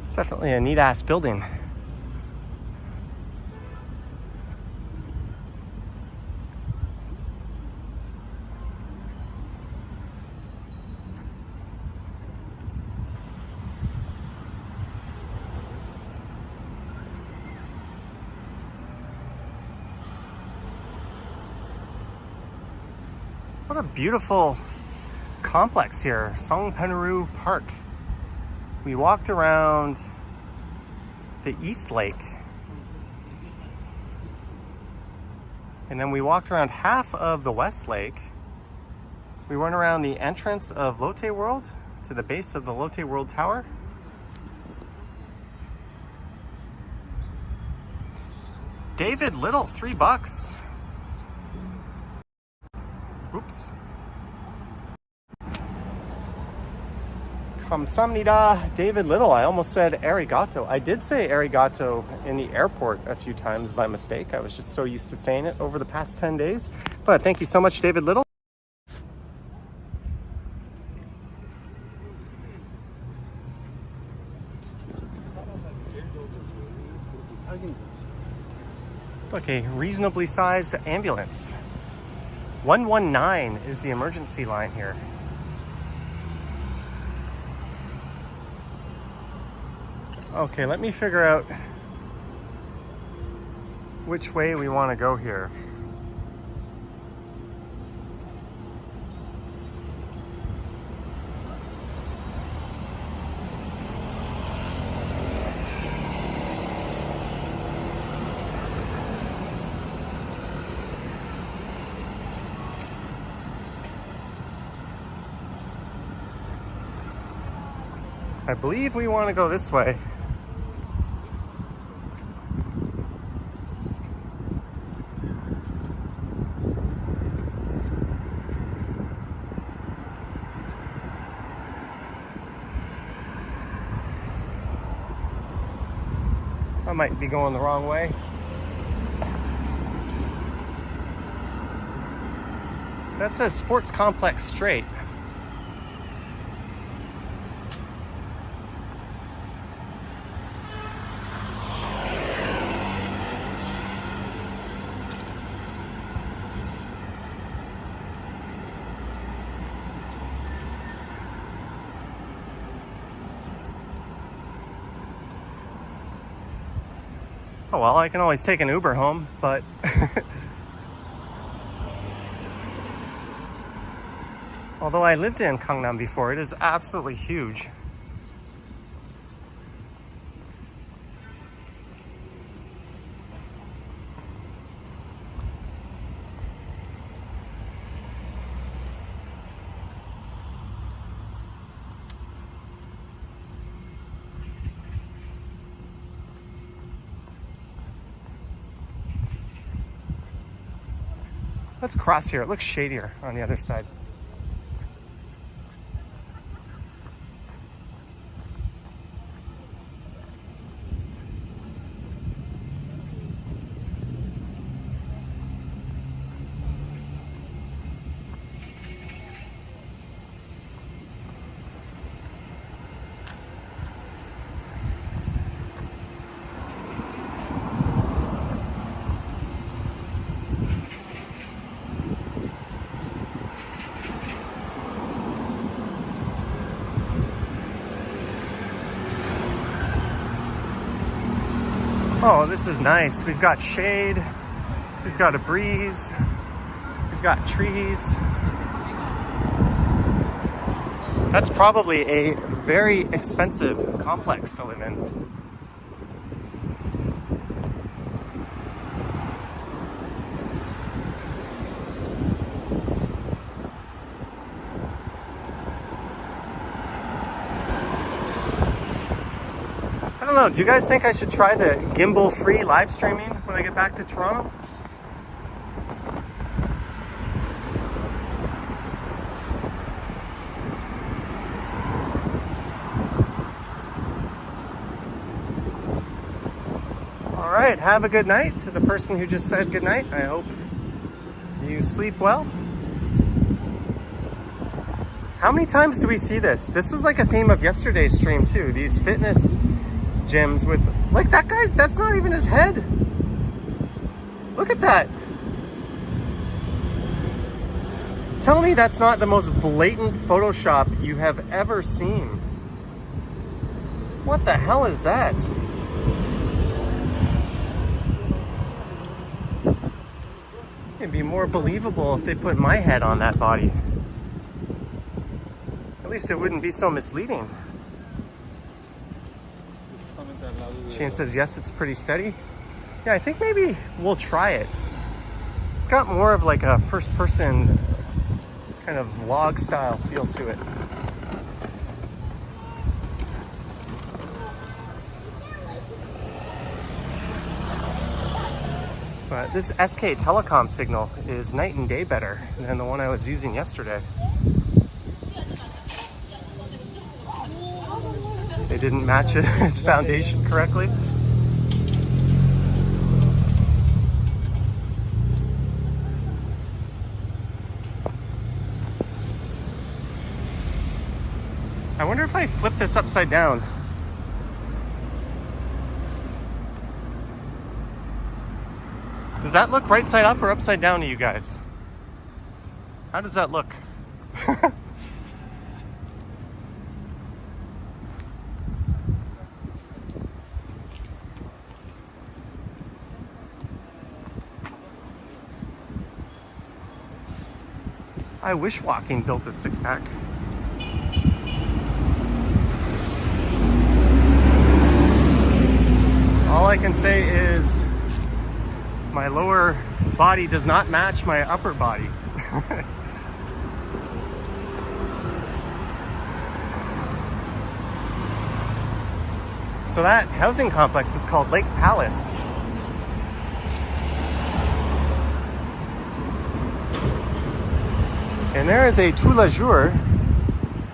It's definitely a neat ass building. What a beautiful complex here, Songpaneru Park. We walked around the East Lake, and then we walked around half of the West Lake. We went around the entrance of Lotte World to the base of the Lotte World Tower. David Little, $3. Oops. Kamsamnida, David Little. I almost said arigato. I did say arigato in the airport a few times by mistake. I was just so used to saying it over the past 10 days. But thank you so much, David Little. Look, a reasonably sized ambulance. 119 is the emergency line here. Okay, let me figure out which way we want to go here. I believe we want to go this way. I might be going the wrong way. That says Sports Complex straight. Oh well, I can always take an Uber home, but although I lived in Gangnam before, it is absolutely huge. Let's cross here. It looks shadier on the other side. Oh, this is nice. We've got shade, we've got a breeze, we've got trees. That's probably a very expensive complex to live in. I don't know, do you guys think I should try the gimbal-free live streaming when I get back to Toronto? All right, have a good night to the person who just said good night. I hope you sleep well. How many times do we see this? This was like a theme of yesterday's stream too. These fitness gyms with, like, that guy's, that's not even his head. Look at that. Tell me that's not the most blatant Photoshop you have ever seen. What the hell is that? It'd be more believable if they put my head on that body. At least it wouldn't be so misleading. Shane says, yes, it's pretty steady. Yeah, I think maybe we'll try it. It's got more of like a first person kind of vlog style feel to it. But this SK telecom signal is night and day better than the one I was using yesterday. They didn't match its foundation correctly. I wonder if I flip this upside down. Does that look right side up or upside down to you guys? How does that look? I wish walking built a six-pack. All I can say is my lower body does not match my upper body. So that housing complex is called Lake Palace. And there is a Tout le Jour,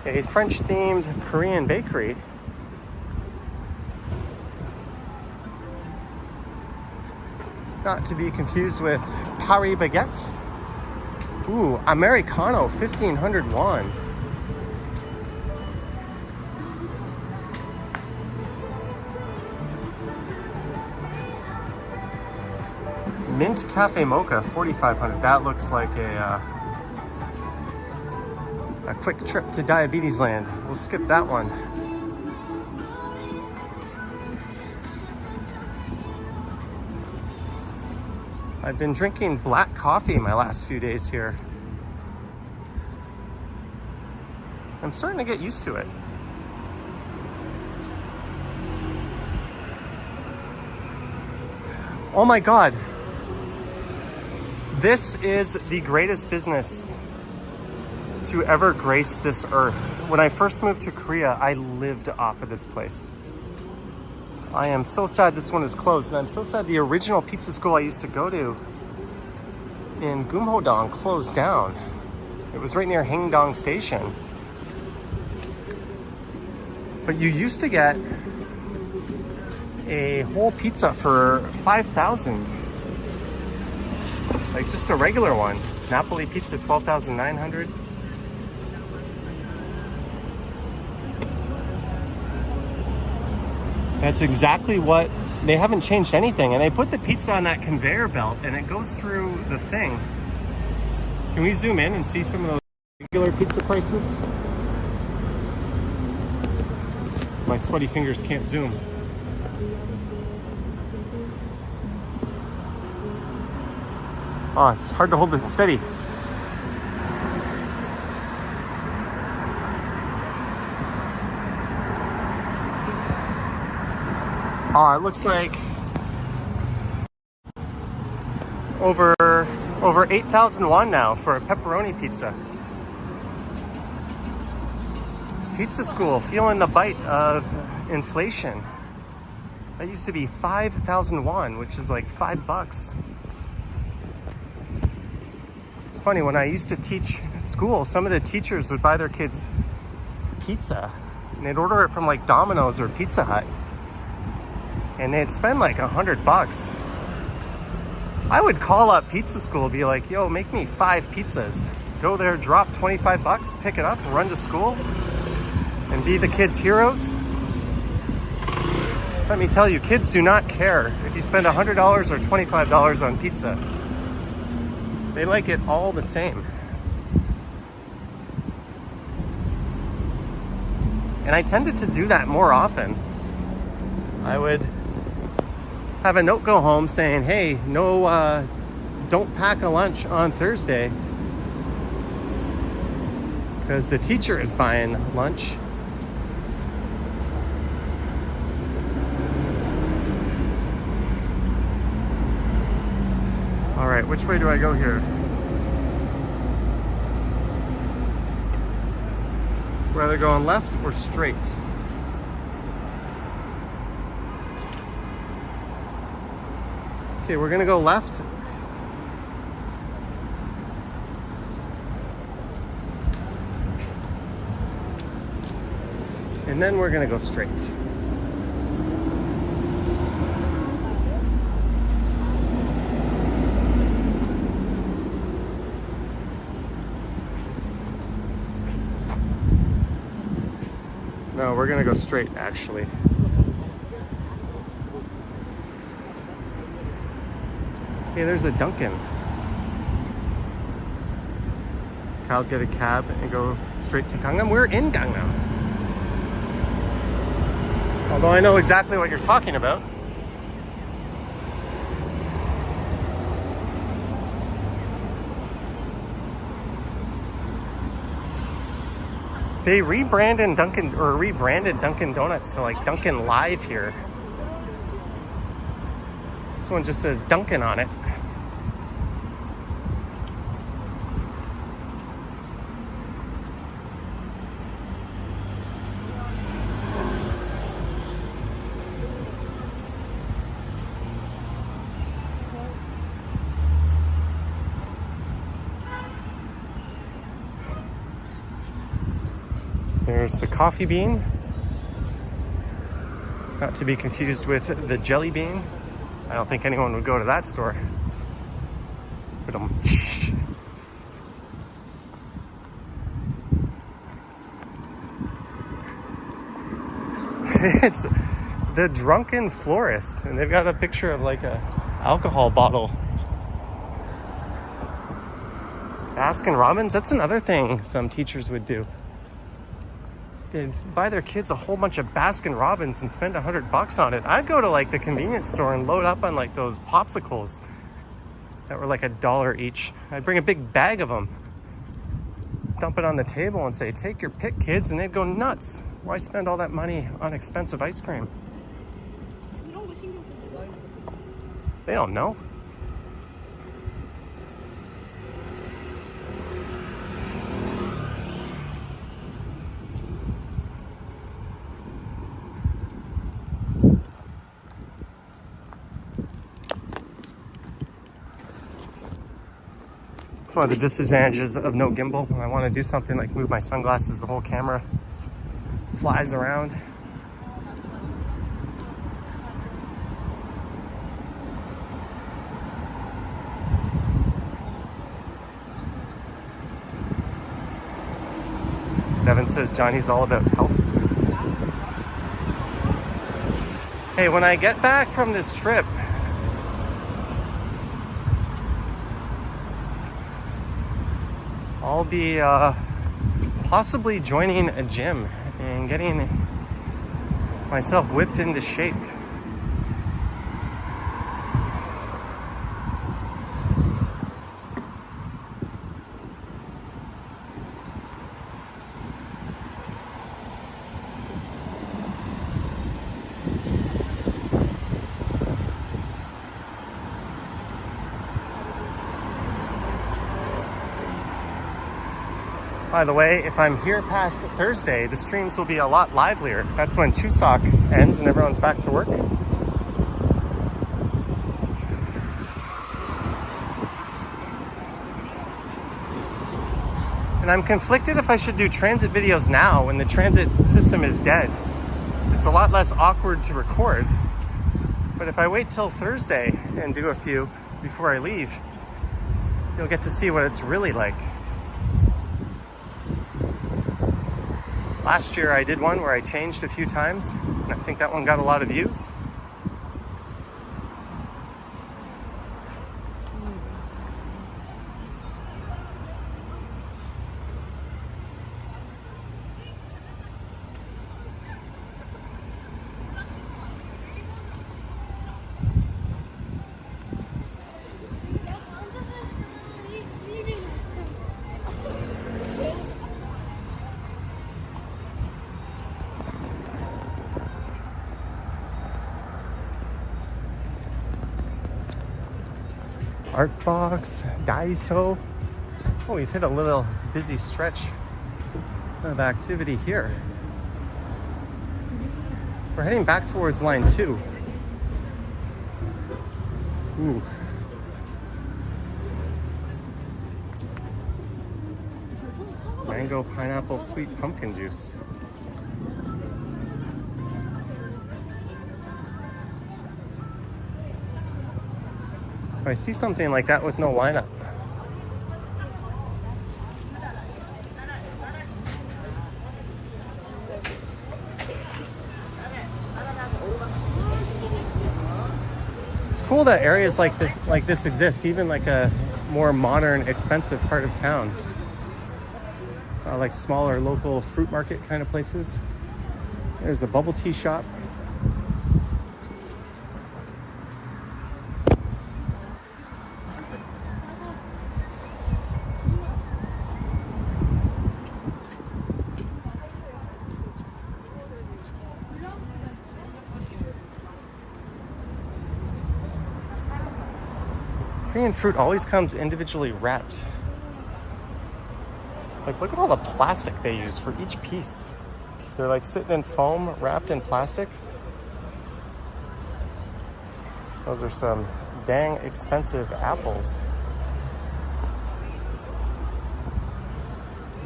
a French-themed Korean bakery. Not to be confused with Paris Baguette. Ooh, Americano, 1500 won. Mint Cafe Mocha, 4500. That looks like a quick trip to Diabetes Land. We'll skip that one. I've been drinking black coffee my last few days here. I'm starting to get used to it. Oh my God. This is the greatest business to ever grace this earth. When I first moved to Korea, I lived off of this place. I am so sad this one is closed, and I'm so sad the original pizza school I used to go to in Gumho-dong closed down. It was right near Haengdong Station. But you used to get a whole pizza for 5,000. Like just a regular one. Napoli pizza, 12,900. That's exactly what, they haven't changed anything. And they put the pizza on that conveyor belt and it goes through the thing. Can we zoom in and see some of those regular pizza prices? My sweaty fingers can't zoom. Oh, it's hard to hold it steady. Oh, it looks like over 8,000 won now for a pepperoni pizza. Pizza school, feeling the bite of inflation. That used to be 5,000 won, which is like $5. It's funny, when I used to teach school, some of the teachers would buy their kids pizza and they'd order it from like Domino's or Pizza Hut. And they'd spend like $100. I would call up pizza school, be like, yo, make me 5 pizzas. Go there, drop 25 bucks, pick it up, run to school, and be the kids' heroes. Let me tell you, kids do not care if you spend $100 or $25 on pizza. They like it all the same. And I tended to do that more often. I would have a note go home saying, hey, no, don't pack a lunch on Thursday because the teacher is buying lunch. All right, which way do I go here? Rather going left or straight? Okay, we're gonna go left. And then we're gonna go straight. No, we're gonna go straight, actually. Hey, there's a Dunkin'. I'll get a cab and go straight to Gangnam. We're in Gangnam. Although I know exactly what you're talking about. They rebranded Dunkin' Donuts to like Dunkin' Live here. This one just says Dunkin' on it. There's the coffee bean, not to be confused with the jelly bean. I don't think anyone would go to that store. But it's the Drunken Florist, and they've got a picture of like a alcohol bottle. Baskin Robbins, that's another thing some teachers would do. They'd buy their kids a whole bunch of Baskin Robbins and spend $100 on it. I'd go to like the convenience store and load up on like those popsicles that were like $1 each. I'd bring a big bag of them, dump it on the table and say, take your pick, kids, and they'd go nuts. Why spend all that money on expensive ice cream? They don't know. It's one of the disadvantages of no gimbal. When I want to do something like move my sunglasses, the whole camera flies around. Devin says Johnny's all about health food. Hey, when I get back from this trip, I'll be possibly joining a gym and getting myself whipped into shape. By the way, if I'm here past Thursday, the streams will be a lot livelier. That's when Chuseok ends and everyone's back to work. And I'm conflicted if I should do transit videos now when the transit system is dead. It's a lot less awkward to record. But if I wait till Thursday and do a few before I leave, you'll get to see what it's really like. Last year I did one where I changed a few times, and I think that one got a lot of views. Artbox, Daiso. Oh, we've hit a little busy stretch of activity here. We're heading back towards line 2. Ooh. Mango, pineapple, sweet pumpkin juice. I see something like that with no lineup. It's cool that areas like this exist, even like a more modern, expensive part of town. Like smaller local fruit market kind of places. There's a bubble tea shop. Korean fruit always comes individually wrapped. Like, look at all the plastic they use for each piece. They're like sitting in foam, wrapped in plastic. Those are some dang expensive apples.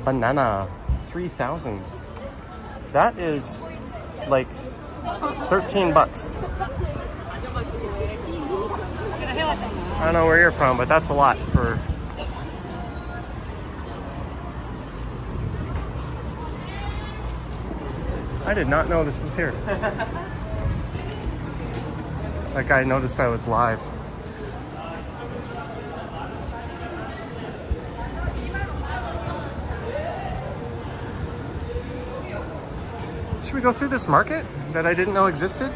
Banana, 3,000. That is like 13 bucks. I don't know where you're from, but that's a lot for... I did not know this is here. That guy noticed I was live. Should we go through this market that I didn't know existed?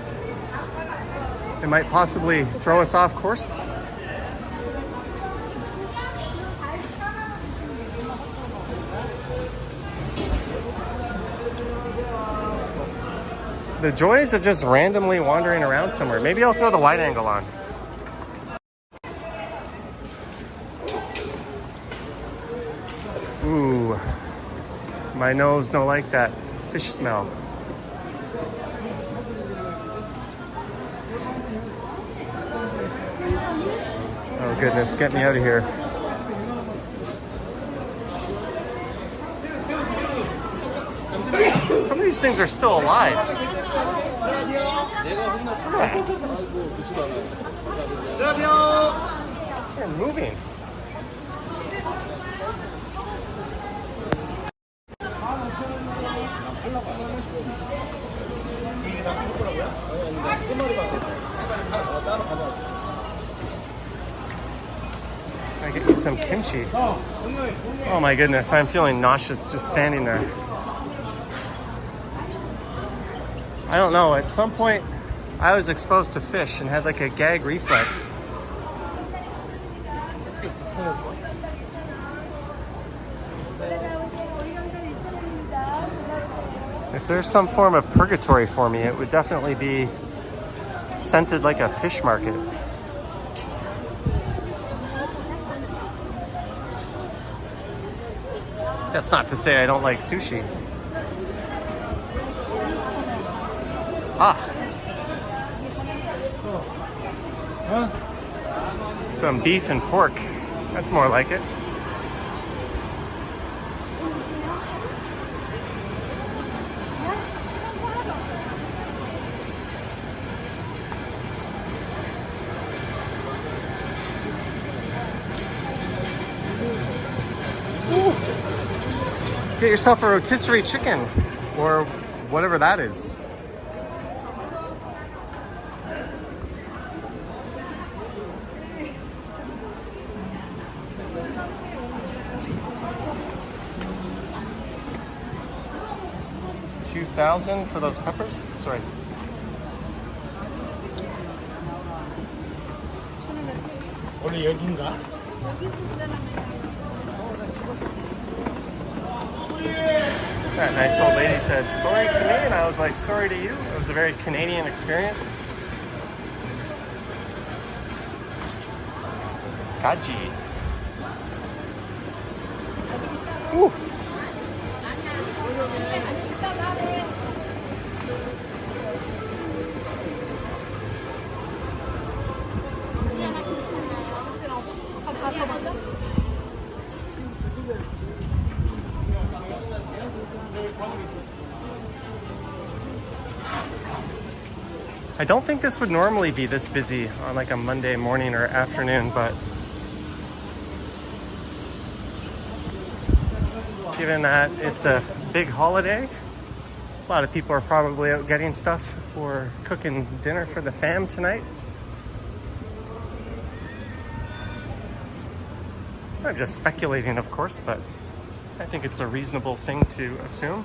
It might possibly throw us off course. The joys of just randomly wandering around somewhere. Maybe I'll throw the wide angle on. Ooh, my nose don't like that fish smell. Oh goodness, get me out of here. Some of these things are still alive. They're moving. I get you some kimchi. Oh my goodness, I'm feeling nauseous just standing there. I don't know, at some point I was exposed to fish and had like a gag reflex. If there's some form of purgatory for me, it would definitely be scented like a fish market. That's not to say I don't like sushi. Ah, some beef and pork. That's more like it. Get yourself a rotisserie chicken, or whatever that is. $2,000 for those peppers? Sorry. 원래 여긴가? That nice old lady said sorry to me, and I was like, sorry to you. It was a very Canadian experience. Gaji. Ooh. I don't think this would normally be this busy on like a Monday morning or afternoon, but given that it's a big holiday, a lot of people are probably out getting stuff for cooking dinner for the fam tonight. I'm just speculating, of course, but I think it's a reasonable thing to assume.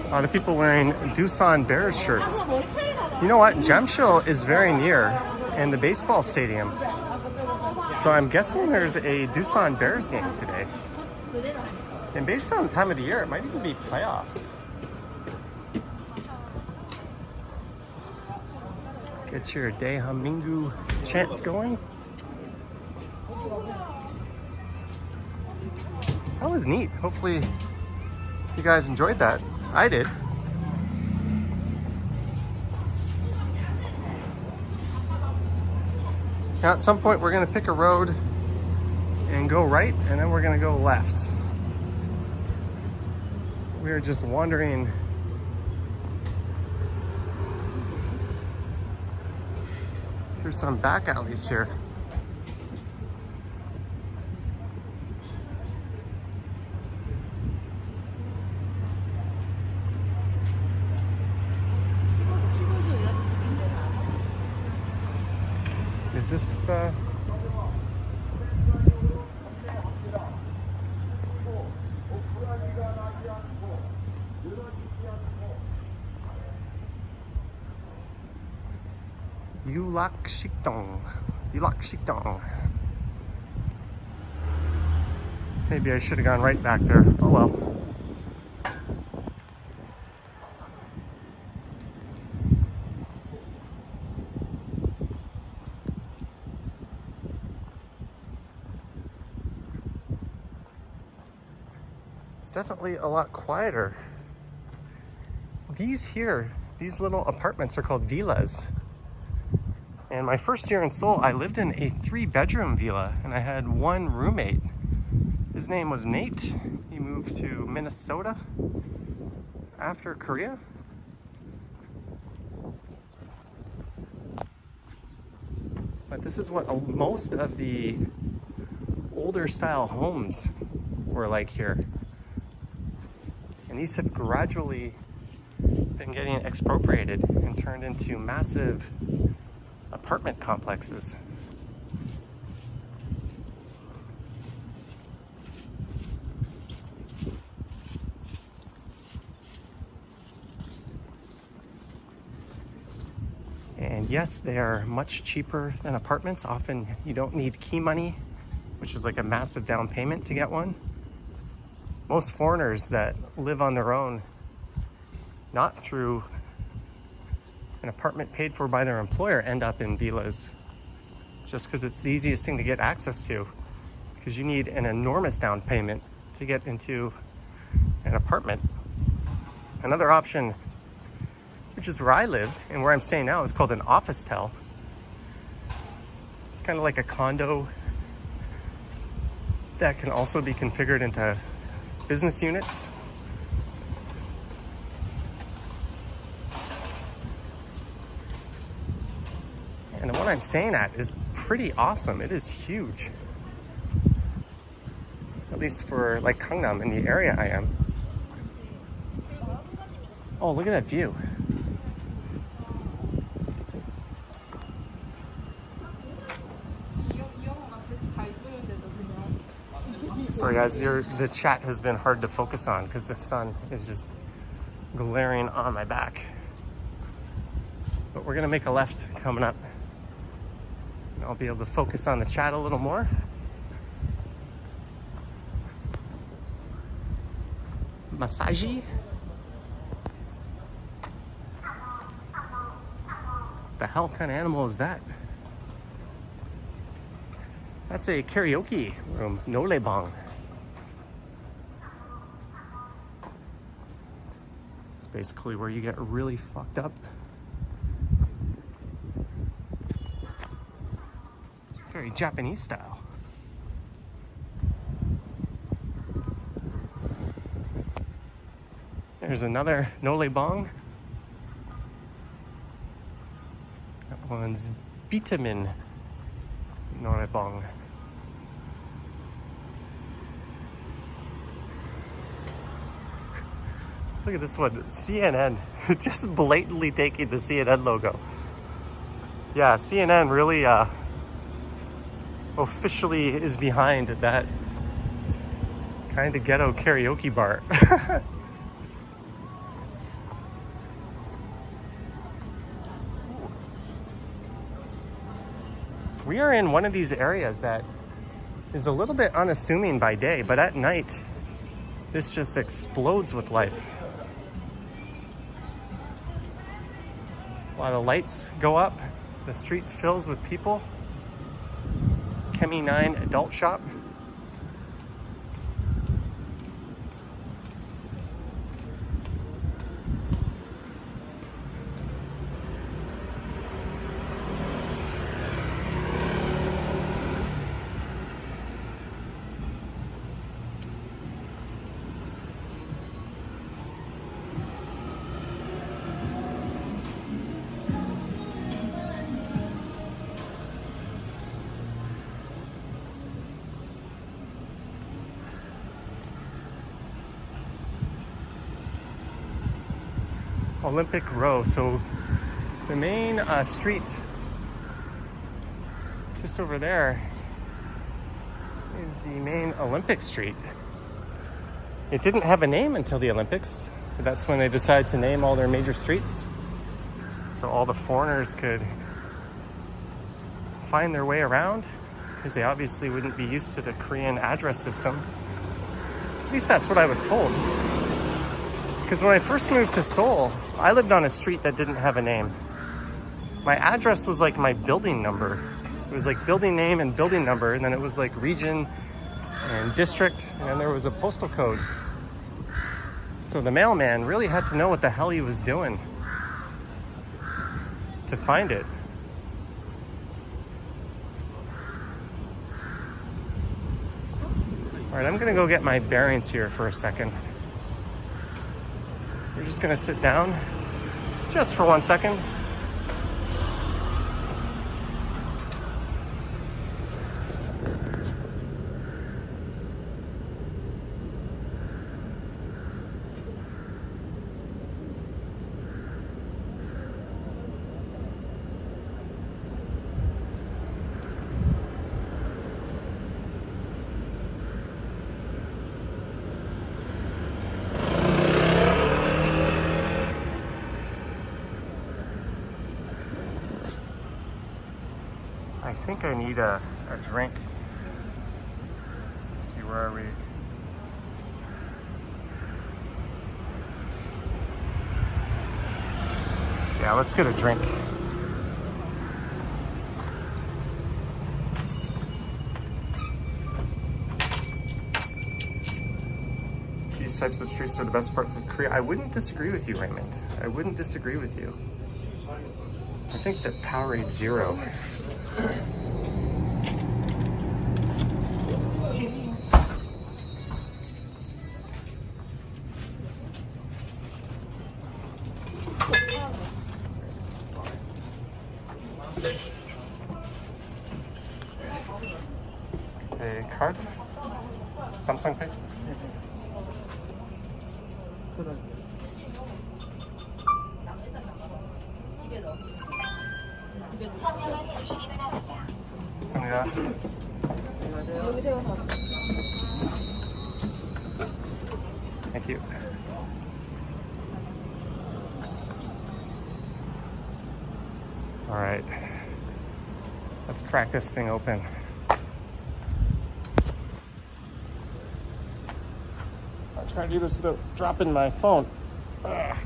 A lot of people wearing Doosan Bears shirts. You know what? Jamsil is very near in the baseball stadium. So I'm guessing there's a Doosan Bears game today. And based on the time of the year, it might even be playoffs. Get your Daehanmingu chants going. That was neat. Hopefully you guys enjoyed that. I did. Now at some point we're gonna pick a road and go right, and then we're gonna go left. We're just wandering through some back alleys here. Is this the... Seokchon. Maybe I should have gone right back there. Oh well. It's definitely a lot quieter. These little apartments are called villas. And my first year in Seoul, I lived in a 3-bedroom villa, and I had one roommate. His name was Nate. He moved to Minnesota after Korea. But this is what most of the older style homes were like here. And these have gradually been getting expropriated and turned into massive apartment complexes. And yes, they are much cheaper than apartments. Often you don't need key money, which is like a massive down payment to get one. Most foreigners that live on their own, not through an apartment paid for by their employer, end up in villas just because it's the easiest thing to get access to, because you need an enormous down payment to get into an apartment. Another option, which is where I lived and where I'm staying now, is called an office-tel. It's kind of like a condo that can also be configured into business units. And the one I'm staying at is pretty awesome. It is huge. At least for like Gangnam, in the area I am. Oh, look at that view. Sorry guys, the chat has been hard to focus on because the sun is just glaring on my back. But we're gonna make a left coming up. And I'll be able to focus on the chat a little more. Massage. The hell kind of animal is that? That's a karaoke room, Nolebang. It's basically where you get really fucked up. It's very Japanese style. There's another Nolebang. That one's Vitamin Nolebang. Look at this one, CNN, just blatantly taking the CNN logo. Yeah, CNN really officially is behind that kind of ghetto karaoke bar. We are in one of these areas that is a little bit unassuming by day, but at night, this just explodes with life. A lot of lights go up. The street fills with people. Chemi 9 adult shop. Olympic Row. So the main street just over there is the main Olympic Street. It didn't have a name until the Olympics. That's when they decided to name all their major streets, so all the foreigners could find their way around, because they obviously wouldn't be used to the Korean address system. At least that's what I was told. Because when I first moved to Seoul, I lived on a street that didn't have a name. My address was like my building number. It was like building name and building number, and then it was like region and district, and then there was a postal code. So the mailman really had to know what the hell he was doing to find it. All right, I'm gonna go get my bearings here for a second. We're just gonna sit down just for 1 second. I think I need a drink. Let's see, where are we? Yeah, let's get a drink. These types of streets are the best parts of Korea. I wouldn't disagree with you, Raymond. I wouldn't disagree with you. I think that Powerade Zero. A card? Samsung Pay? 감사합니다. Thank you. All right, let's crack this thing open. I'll try to do this without dropping my phone. Ugh.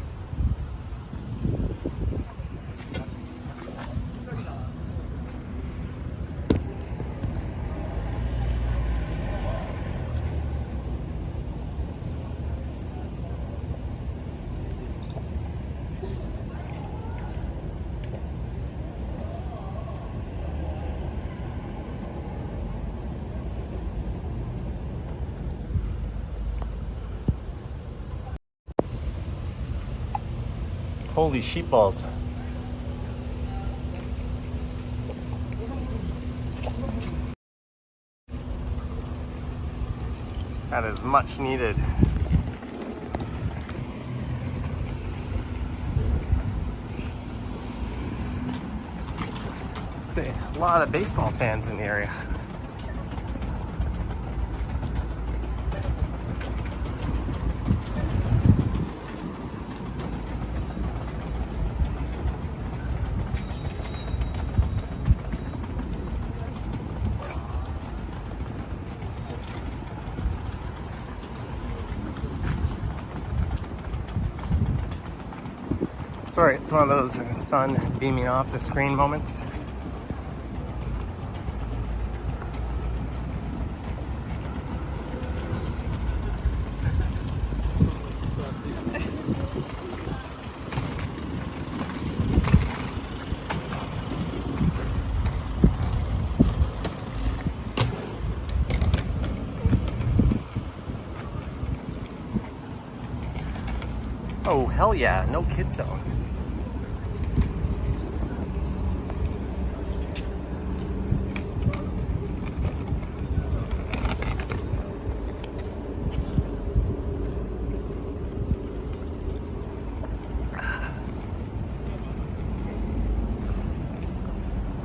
Holy sheep balls. That is much needed. See, a lot of baseball fans in the area. Sorry, it's one of those sun beaming off the screen moments. Oh, hell yeah, no kid zone.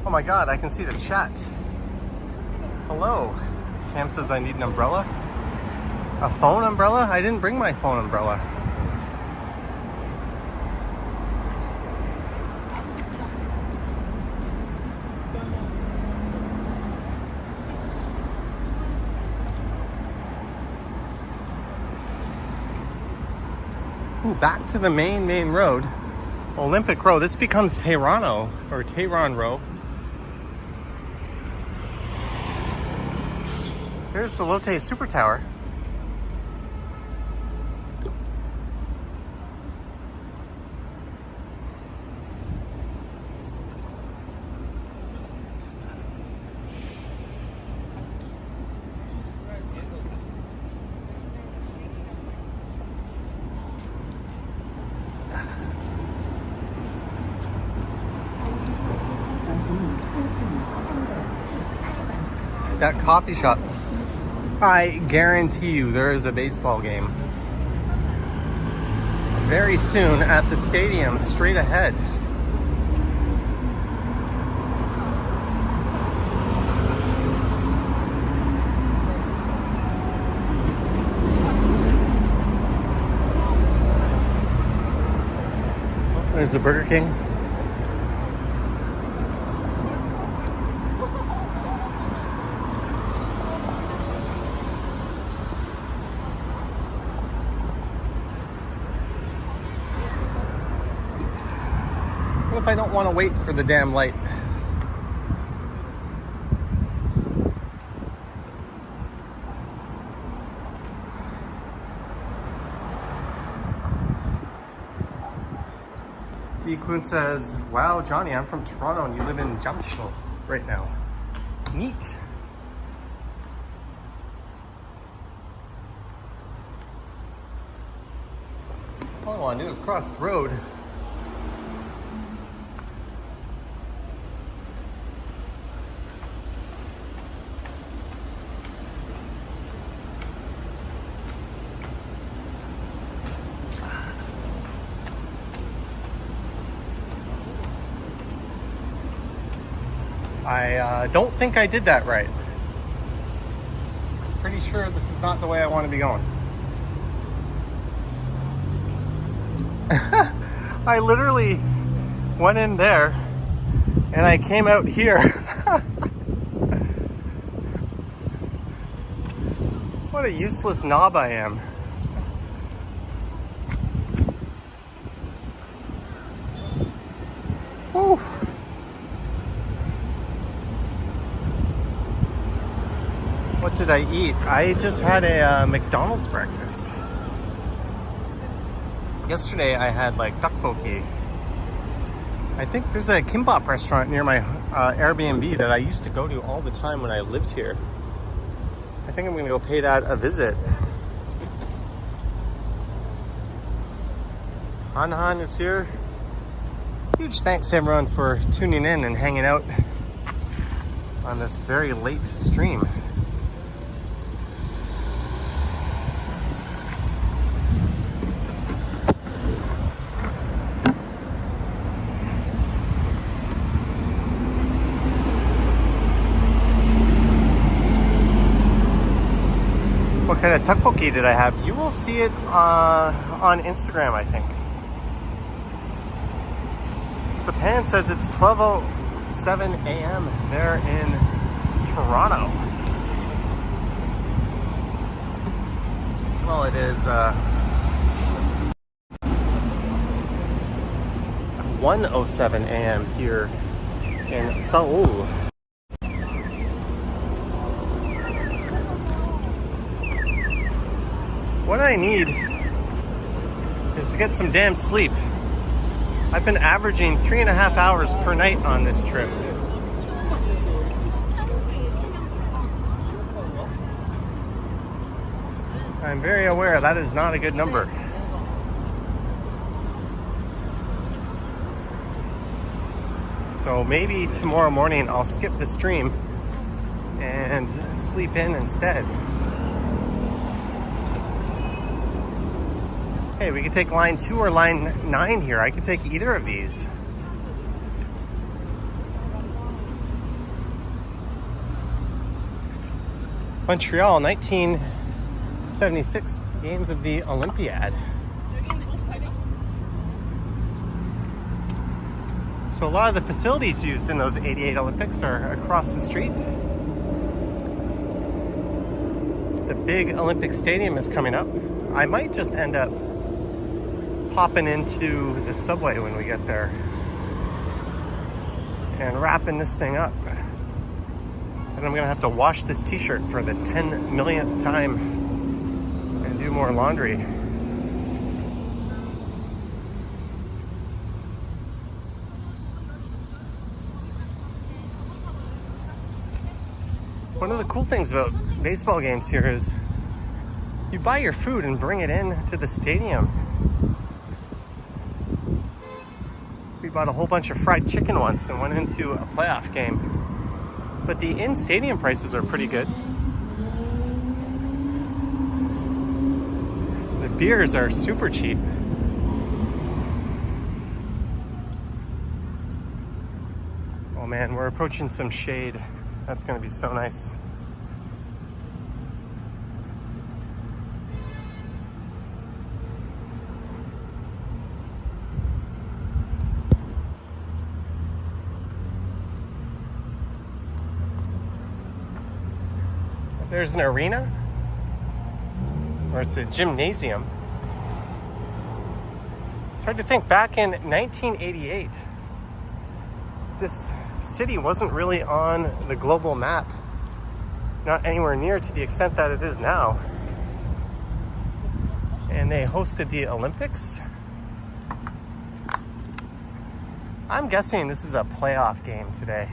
Oh my god, I can see the chat. Hello. Cam says I need an umbrella. A phone umbrella? I didn't bring my phone umbrella. Ooh, back to the main road. Olympic Road. This becomes Tehran or Tehran Road. Here's the Lotte Super Tower. That coffee shop. I guarantee you there is a baseball game very soon at the stadium straight ahead. There's the Burger King. What if I don't want to wait for the damn light? D-Kun says, wow, Johnny, I'm from Toronto and you live in Jamsil right now. Neat. All I want to do is cross the road. I don't think I did that right. Pretty sure this is not the way I want to be going. I literally went in there and I came out here. What a useless knob I am. Whew. What did I eat? I just had a McDonald's breakfast. Yesterday I had like tteokbokki. I think there's a kimbap restaurant near my Airbnb that I used to go to all the time when I lived here. I think I'm gonna go pay that a visit. Han is here. Huge thanks to everyone for tuning in and hanging out on this very late stream. What kind of tteokbokki did I have? You will see it on Instagram, I think. Sapan says it's 12:07 a.m. there in Toronto. Well, it is 1:07 a.m. here in Seoul. What I need is to get some damn sleep. I've been averaging 3.5 hours per night on this trip. I'm very aware that is not a good number. So maybe tomorrow morning I'll skip the stream and sleep in instead. Hey, we could take line 2 or line 9 here. I could take either of these. Montreal, 1976 Games of the Olympiad. So a lot of the facilities used in those 88 Olympics are across the street. The big Olympic Stadium is coming up. I might just end up popping into the subway when we get there and wrapping this thing up. And I'm gonna have to wash this t-shirt for the 10 millionth time and do more laundry. One of the cool things about baseball games here is you buy your food and bring it in to the stadium. We bought a whole bunch of fried chicken once and went into a playoff game. But the in-stadium prices are pretty good. The beers are super cheap. Oh man, we're approaching some shade. That's gonna be so nice. There's an arena, or it's a gymnasium. It's hard to think. Back in 1988, this city wasn't really on the global map, not anywhere near to the extent that it is now. And they hosted the Olympics. I'm guessing this is a playoff game today.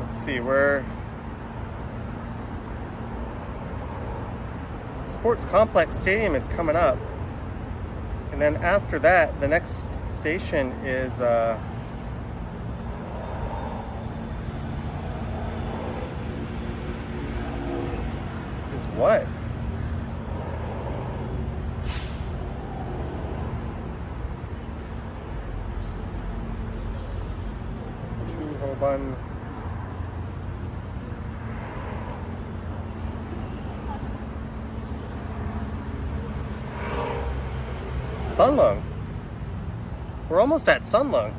Let's see, where Sports Complex Stadium is coming up. And then after that, the next station is what? Chuhoban. Sunlung. We're almost at Sunlung.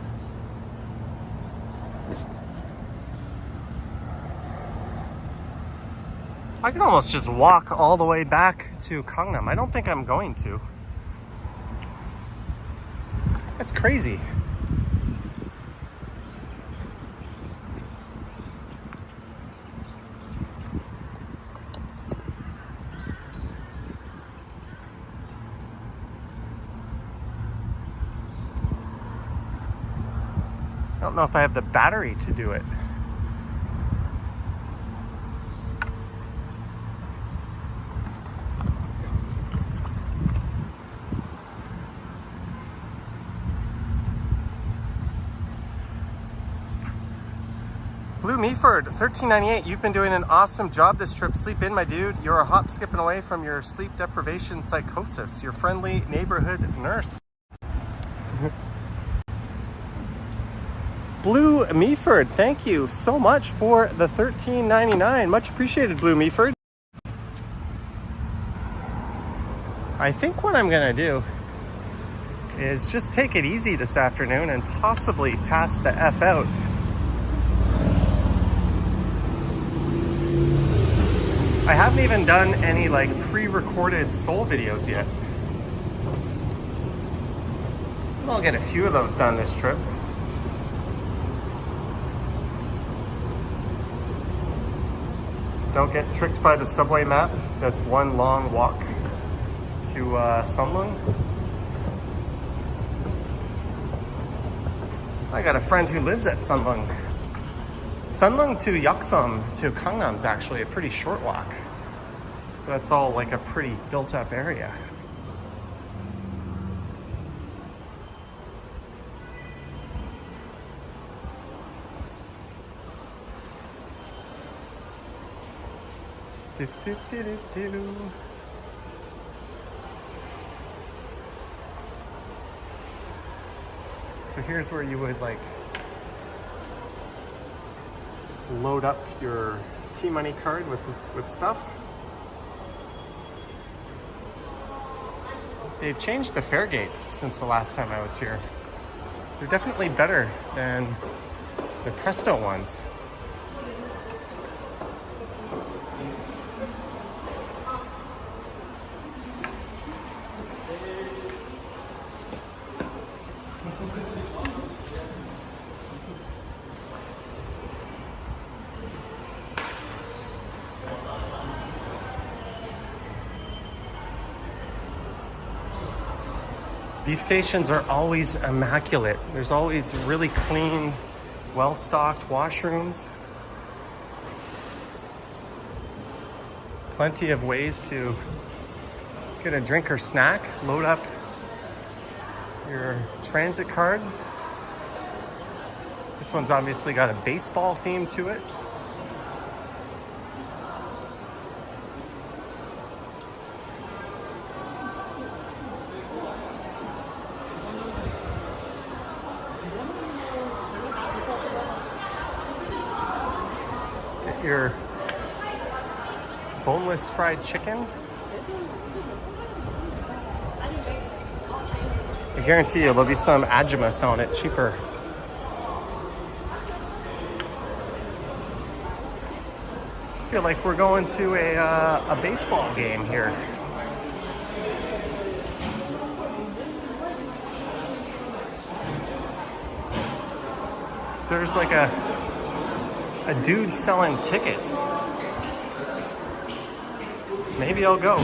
I can almost just walk all the way back to Gangnam. I don't think I'm going to. That's crazy. I don't know if I have the battery to do it. Blue Meaford, 1398. You've been doing an awesome job this trip. Sleep in, my dude. You're a hop skipping away from your sleep deprivation psychosis. Your friendly neighborhood nurse. Blue Meaford, thank you so much for the $13.99. Much appreciated, Blue Meaford. I think what I'm gonna do is just take it easy this afternoon and possibly pass the F out. I haven't even done any like pre-recorded Seoul videos yet. I'll get a few of those done this trip. Don't get tricked by the subway map. That's one long walk to Sunlung. I got a friend who lives at Sunlung. Sunlung to Yeoksom to Gangnam is actually a pretty short walk. That's all like a pretty built up area. Do, do, do, do, do. So here's where you would like load up your T-Money card with stuff. They've changed the fare gates since the last time I was here. They're definitely better than the Presto ones. These stations are always immaculate. There's always really clean, well-stocked washrooms. Plenty of ways to get a drink or snack, load up your transit card. This one's obviously got a baseball theme to it. Get your boneless fried chicken. I guarantee you there'll be some ajumas on it, cheaper. I feel like we're going to a baseball game here. There's like a dude selling tickets. Maybe I'll go.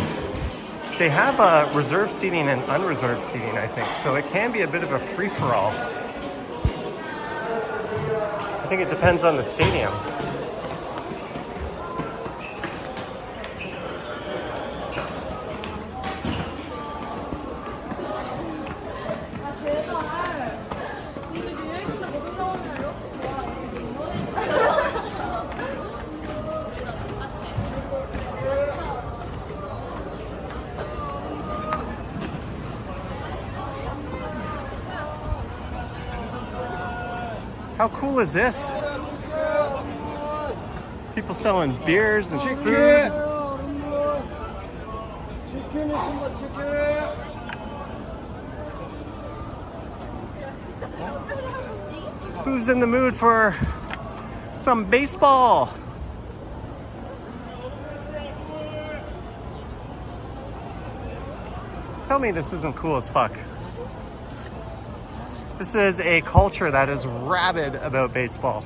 They have reserved seating and unreserved seating, I think, so it can be a bit of a free-for-all. I think it depends on the stadium. How cool is this? People selling beers and food. Who's in the mood for some baseball? Tell me this isn't cool as fuck. This is a culture that is rabid about baseball.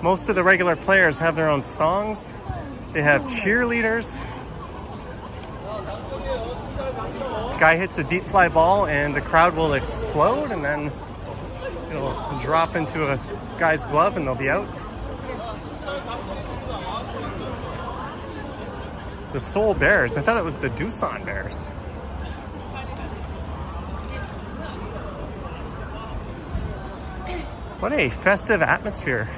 Most of the regular players have their own songs. They have cheerleaders. Guy hits a deep fly ball and the crowd will explode, and then it'll drop into a guy's glove and they'll be out. The Seoul Bears. I thought it was the Doosan Bears. What a festive atmosphere.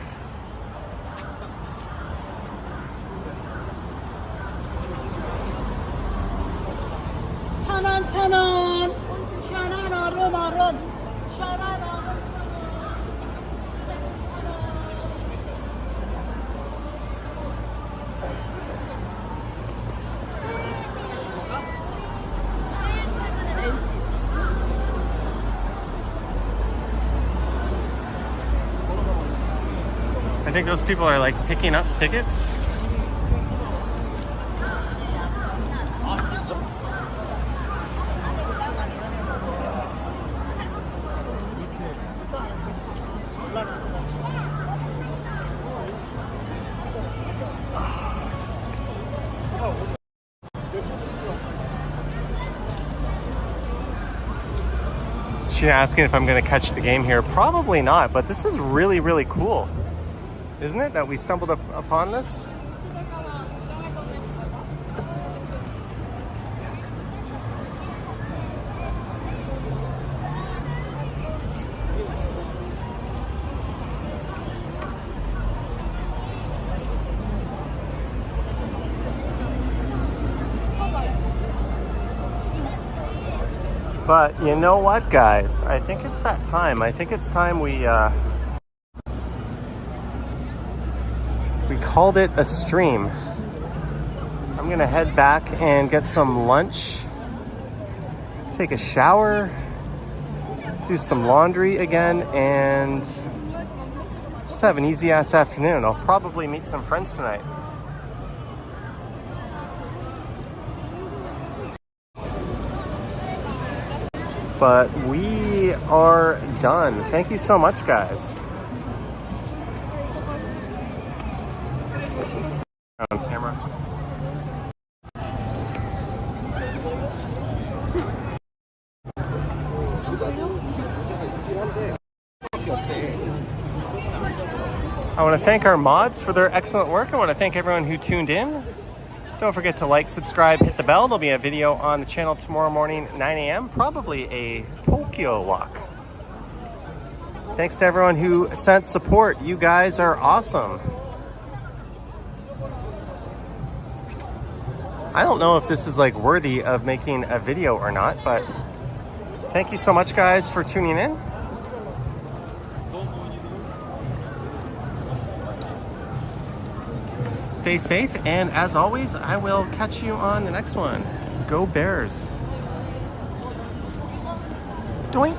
I think those people are like picking up tickets. She's asking if I'm going to catch the game here. Probably not, but this is really, really cool. Isn't it, that we stumbled upon this? But you know what, guys? I think it's that time. I think it's time we called it a stream. I'm gonna head back and get some lunch, take a shower, do some laundry again, and just have an easy ass afternoon. I'll probably meet some friends tonight. But we are done. Thank you so much, guys. On camera. I want to thank our mods for their excellent work. I want to thank everyone who tuned in. Don't forget to like, subscribe, hit the bell. There'll be a video on the channel tomorrow morning, 9 a.m. Probably a Tokyo walk. Thanks to everyone who sent support. You guys are awesome. I don't know if this is like worthy of making a video or not, but thank you so much guys for tuning in. Stay safe, and as always, I will catch you on the next one. Go Bears. Doink.